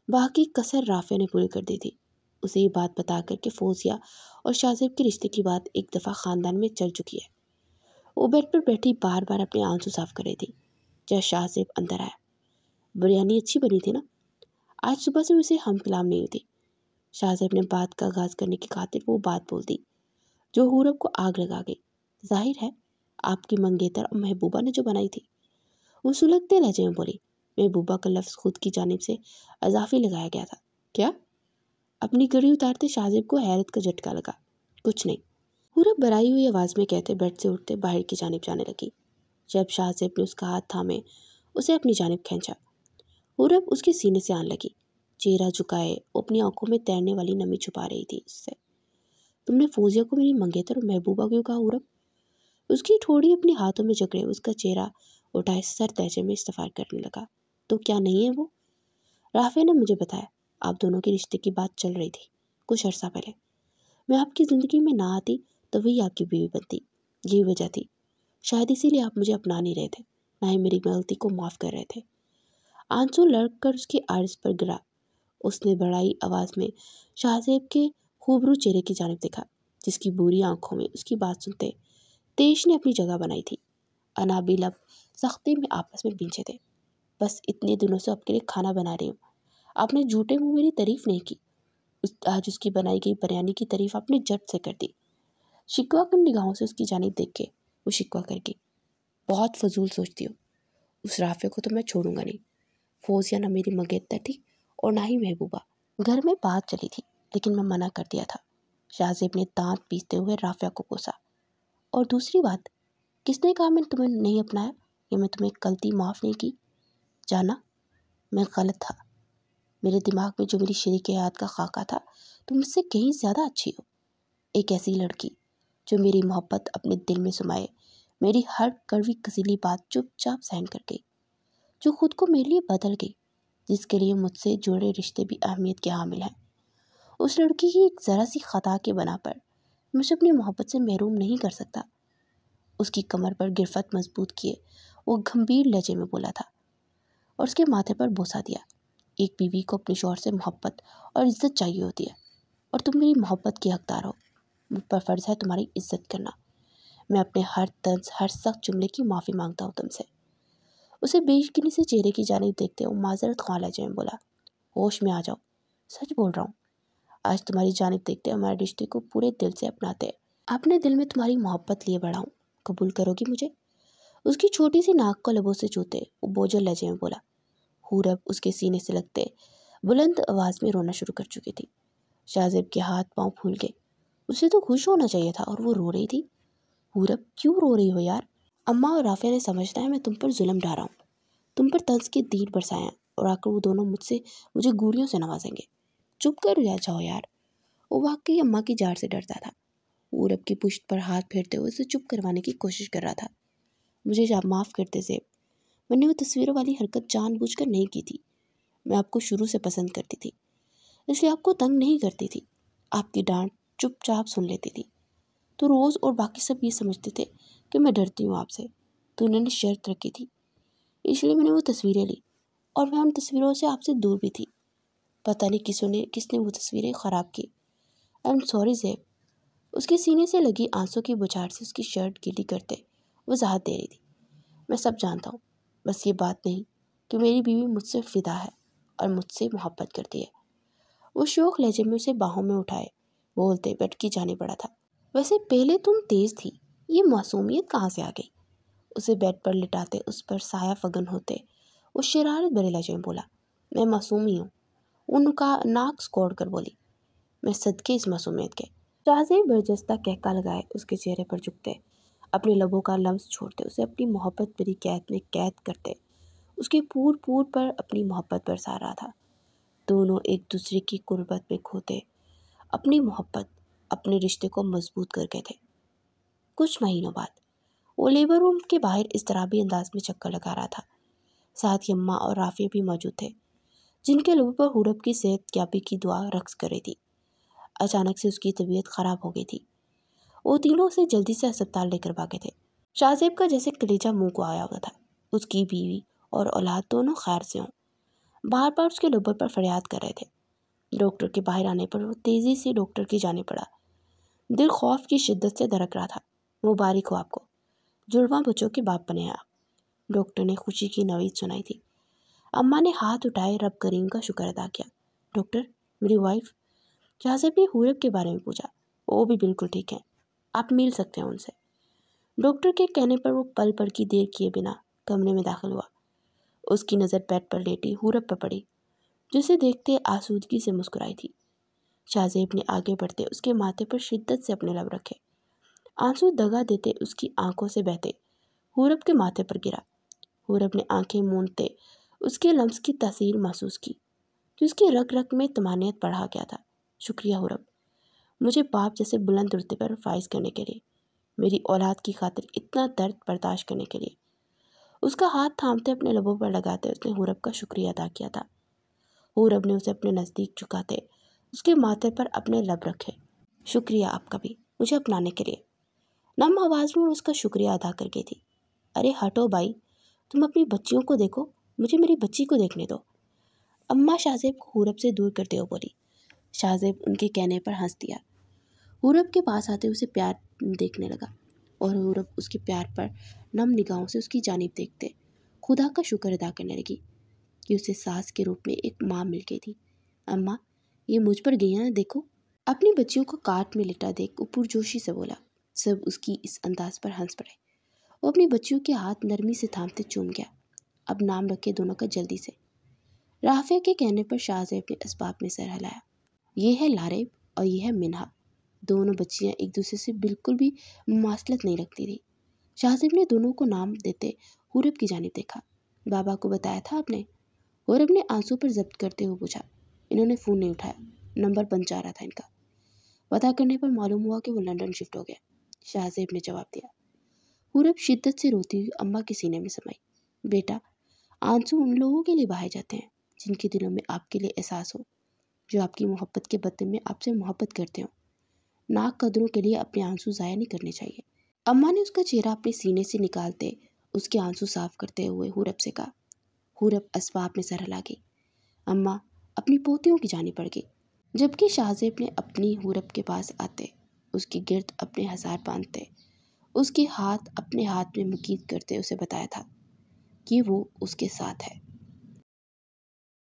बाकी कसर राफिया ने पूरी कर दी थी, उसे ये बात बता कर कि फौजिया और शाहजेब के रिश्ते की बात एक दफ़ा ख़ानदान में चल चुकी है। वो बेड पर बैठी बार बार अपने आंसू साफ कर रही थी। जब शाहजेब अंदर आया। बिरयानी अच्छी बनी थी ना? आज सुबह से उसे हम कलाम नहीं हुई। शाहजेब ने बात का आगाज़ करने की खातिर वो बात बोल दी जो हुरब को आग लगा गई। जाहिर है आपकी मंगेतर और महबूबा ने जो बनाई थी। वो सुलगते लहजे में बोली। महबूबा का लफ्ज़ खुद की जानिब से अजाफी लगाया गया था। क्या? अपनी घड़ी उतारते शाहजेब को हैरत का झटका लगा। कुछ नहीं, हुरब बराई हुई आवाज़ में कहते बेड से उठते बाहर की जानिब जाने लगी। जब शाहजेब ने उसका हाथ थामे उसे अपनी जानिब खींचा, हुरब उसके सीने से आने लगी। चेहरा झुकाए अपनी आंखों में तैरने वाली नमी छुपा रही थी उससे। तुमने फौजिया को मेरी मंगेतर और महबूबा क्यों कहा हुरब? उसकी ठोड़ी अपने हाथों में जकड़े उसका चेहरा उठाए सर तैजे में इस्तफार करने लगा। तो क्या नहीं है वो? राफिया ने मुझे बताया आप दोनों के रिश्ते की बात चल रही थी कुछ अर्सा पहले। मैं आपकी ज़िंदगी में ना आती तो वही आपकी बीवी बनती। यही वजह थी, शायद इसीलिए आप मुझे अपना नहीं रहे थे, ना ही मेरी गलती को माफ़ कर रहे थे। आंसू लड़कर उसकी आर्ज पर गिरा। उसने बड़ाई आवाज़ में शाहजेब के खूबरू चेहरे की जानिब देखा, जिसकी बुरी आंखों में उसकी बात सुनते तेज ने अपनी जगह बनाई थी। अनाबी लब सख्ती में आपस में भींचे थे। बस इतने दिनों से आपके लिए खाना बना रही हूँ, आपने झूठे मुँह मेरी तारीफ नहीं की। आज उसकी बनाई गई बिरयानी की तारीफ आपने झट से कर दी। शिकवा कर निगाहों से उसकी जानिब देख के वो शिकवा कर गई। बहुत फजूल सोचती हो, उस राफे को तो मैं छोड़ूंगा नहीं। फौजिया ना मेरी मंगेतर थी और ना ही महबूबा। घर में बात चली थी लेकिन मैं मना कर दिया था। शाहजेब ने दांत पीसते हुए राफिया को कोसा। और दूसरी बात, किसने कहा मैंने तुम्हें नहीं अपनाया या मैं तुम्हें गलती माफ़ नहीं की? जाना, मैं गलत था। मेरे दिमाग में जो मेरी शरीक हयात का खाका था, तुम मुझसे कहीं ज़्यादा अच्छी हो। एक ऐसी लड़की जो मेरी मोहब्बत अपने दिल में समाए, मेरी हर कड़वी कसीली बात चुपचाप सहन कर गई, जो खुद को मेरे लिए बदल गई, जिसके लिए मुझसे जुड़े रिश्ते भी अहमियत के हामिल हैं। उस लड़की की एक ज़रा सी खता के बना पर मुझे अपनी मोहब्बत से महरूम नहीं कर सकता। उसकी कमर पर गिरफ्त मजबूत किए वो गंभीर लहजे में बोला था और उसके माथे पर बोसा दिया। एक बीवी को अपने शौहर से मोहब्बत और इज्जत चाहिए होती है और तुम मेरी मोहब्बत की हकदार हो। मुझ पर फ़र्ज़ है तुम्हारी इज्जत करना। मैं अपने हर तंज हर सख्त जुमले की माफ़ी मांगता हूँ तुमसे। उसे बेयकीनी से चेहरे की जानिब देखते हुए माजरत ख्वाह लहजे में बोला, होश में आ जाओ, सच बोल रहा हूँ। आज तुम्हारी जानिब देखते हमारे रिश्ते को पूरे दिल से अपनाते हैं। अपने दिल में तुम्हारी मोहब्बत लिए बढ़ा हूँ, कबूल करोगी मुझे? उसकी छोटी सी नाक को लबों से छूते वो बोझल लहजे में बोला। हूरब उसके सीने से लगते बुलंद आवाज़ में रोना शुरू कर चुकी थी। शाहजेब के हाथ पांव फूल गए। उसे तो खुश होना चाहिए था और वो रो रही थी। हूरब क्यों रो रही हो यार? अम्मा और राफिया ने समझना है मैं तुम पर जुल्म ढा रहा हूँ, तुम पर तंज के तीर बरसाए हैं और आकर वो दोनों मुझे गोलियों से नवाजेंगे। चुप कर जाओ यार। वो वाकई अम्मा की जार से डरता था। हूरब की पुश्त पर हाथ फेरते हुए उसे चुप करवाने की कोशिश कर रहा था। मुझे माफ़ करते ज़ेब, मैंने वो तस्वीरों वाली हरकत जानबूझकर नहीं की थी। मैं आपको शुरू से पसंद करती थी, इसलिए आपको तंग नहीं करती थी। आपकी डांट चुपचाप सुन लेती थी। तो रोज़ और बाकी सब ये समझते थे कि मैं डरती हूँ आपसे, तो उन्होंने शर्त रखी थी, इसलिए मैंने वो तस्वीरें ली और मैं उन तस्वीरों से आपसे दूर भी थी। पता नहीं किसने वो तस्वीरें ख़राब की। I am sorry ज़ेब। उसके सीने से लगी आंसू की बुझार से उसकी शर्ट गीली करते वजाहत दे रही थी। मैं सब जानता हूँ, बस ये बात नहीं कि मेरी बीवी मुझसे फ़िदा है और मुझसे मोहब्बत करती है। वो शौक लहजे में उसे बाहों में उठाए बोलते बेड की जाने पड़ा था। वैसे पहले तुम तेज़ थी, ये मासूमियत कहाँ से आ गई? उसे बेड पर लिटाते उस पर साया फगन होते वो शरारत भरे लहजे में बोला, मैं मासूम ही हूँ। वो नाक सिकोड़ कर बोली, मैं सदके इस मासूमियत के। शाहजेब बरजस्ता कहका लगाए उसके चेहरे पर झुकते, अपने लबों का लम्स छोड़ते उसे अपनी मोहब्बत भरी कैद में कैद करते। उसके पूर पूर पर अपनी मोहब्बत बरसा रहा था। दोनों एक दूसरे की कुर्बत में खोते अपनी मोहब्बत अपने रिश्ते को मजबूत कर गए थे। कुछ महीनों बाद वो लेबर रूम के बाहर इस तरह भी अंदाज में चक्कर लगा रहा था। साथ ही अम्मा और राफिया भी मौजूद थे, जिनके लबों पर हुरब की सेहत याबी की दुआ रक्स कर रही थी। अचानक से उसकी तबीयत खराब हो गई थी। वो तीनों उसे जल्दी से अस्पताल लेकर भागे थे। शाहजेब का जैसे कलेजा मुंह को आया हुआ था। उसकी बीवी और औलाद दोनों खैर से हों, बार बार उसके लबों पर फरियाद कर रहे थे। डॉक्टर के बाहर आने पर वो तेज़ी से डॉक्टर की जाने पड़ा। दिल खौफ की शिद्दत से धड़क रहा था। मुबारक हो आपको, जुड़वा बच्चों के बाप बने आप। डॉक्टर ने खुशी की नवीद सुनाई थी। अम्मा ने हाथ उठाए रब करीम का शुक्र अदा किया। डॉक्टर, मेरी वाइफ? शाहजेब ने हूरब के बारे में पूछा। वो भी बिल्कुल ठीक है, आप मिल सकते हैं उनसे। डॉक्टर के कहने पर वो पल भर की देर किए बिना कमरे में दाखिल हुआ। उसकी नज़र बेड पर लेटी हूरब पर पड़ी, जिसे देखते आसूदगी से मुस्कुराई थी। शाहजेब ने आगे बढ़ते उसके माथे पर शिद्दत से अपने लब रखे। आंसू दगा देते उसकी आंखों से बहते हूरब के माथे पर गिरा। हूरब ने आंखें मूंदते उसके लम्स की तासीर महसूस की, जो उसकी रग रग में तमानियत बढ़ा गया था। शुक्रिया हूरब, मुझे बाप जैसे बुलंद रुतबे पर फाइज करने के लिए, मेरी औलाद की खातिर इतना दर्द बर्दाश्त करने के लिए। उसका हाथ थामते अपने लबों पर लगाते उसने हूरब का शुक्रिया अदा किया था। हूरब ने उसे अपने नज़दीक झुकाते उसके माथे पर अपने लब रखे। शुक्रिया आपका भी, मुझे अपनाने के लिए। नम आवाज़ में उसका शुक्रिया अदा कर गई थी। अरे हटो भाई, तुम अपनी बच्चियों को देखो, मुझे मेरी बच्ची को देखने दो। अम्मा शाहजेब को हूरब से दूर करते हुए बोली। शाहजेब उनके कहने पर हंस दिया। हूरब के पास आते उसे प्यार देखने लगा और हूरब उसके प्यार पर नम निगाहों से उसकी जानिब देखते खुदा का शुक्र अदा करने लगी कि उसे सास के रूप में एक माँ मिल गई थी। अम्मा, ये मुझ पर गई है ना, देखो। अपनी बच्चियों को काट में लिटा देख वो पुरजोशी से बोला। सब उसकी इस अंदाज पर हंस पड़े। वो अपनी बच्चियों के हाथ नरमी से थामते चूम गया। अब नाम रखे दोनों का जल्दी से। राफिया के कहने पर शाहजेब ने इस्बाब में सर हिलाया। ये है लारेब और ये है मिन्हा। दोनों बच्चियां एक दूसरे से बिल्कुल भी मुमासलत नहीं रखती थी। शाहजेब ने दोनों को नाम देते हुरब की जानिब देखा। बाबा को बताया था आपने? हुरब ने आंसू पर जब्त करते हुए पूछा। इन्होंने फ़ोन नहीं उठाया, नंबर बंद जा रहा था इनका। पता करने पर मालूम हुआ कि वो लंदन शिफ्ट हो गया, शाहजेब ने जवाब दिया। हुरब शिद्दत से रोती हुई अम्मा के सीने में समाई। बेटा, आंसू उन लोगों के लिए बहाए जाते हैं जिनके दिलों में आपके लिए एहसास हो, जो आपकी मोहब्बत के बदले में आपसे मोहब्बत करते हो। नाक कदरों के लिए अपने आंसू ज़ाया नहीं करने चाहिए। अम्मा ने उसका चेहरा अपने सीने से निकालते उसके आंसू साफ करते हुए हुरब से कहा। हुरब असबाब में सर हिला गई। अम्मा अपनी पोतियों की जानिब बढ़ गई, जबकि शाहजेब ने अपनी हुरब के पास आते उसकी गिर्द अपने हज़ार बांधते उसके हाथ अपने हाथ में मुकीद करते उसे बताया था कि वो उसके साथ है।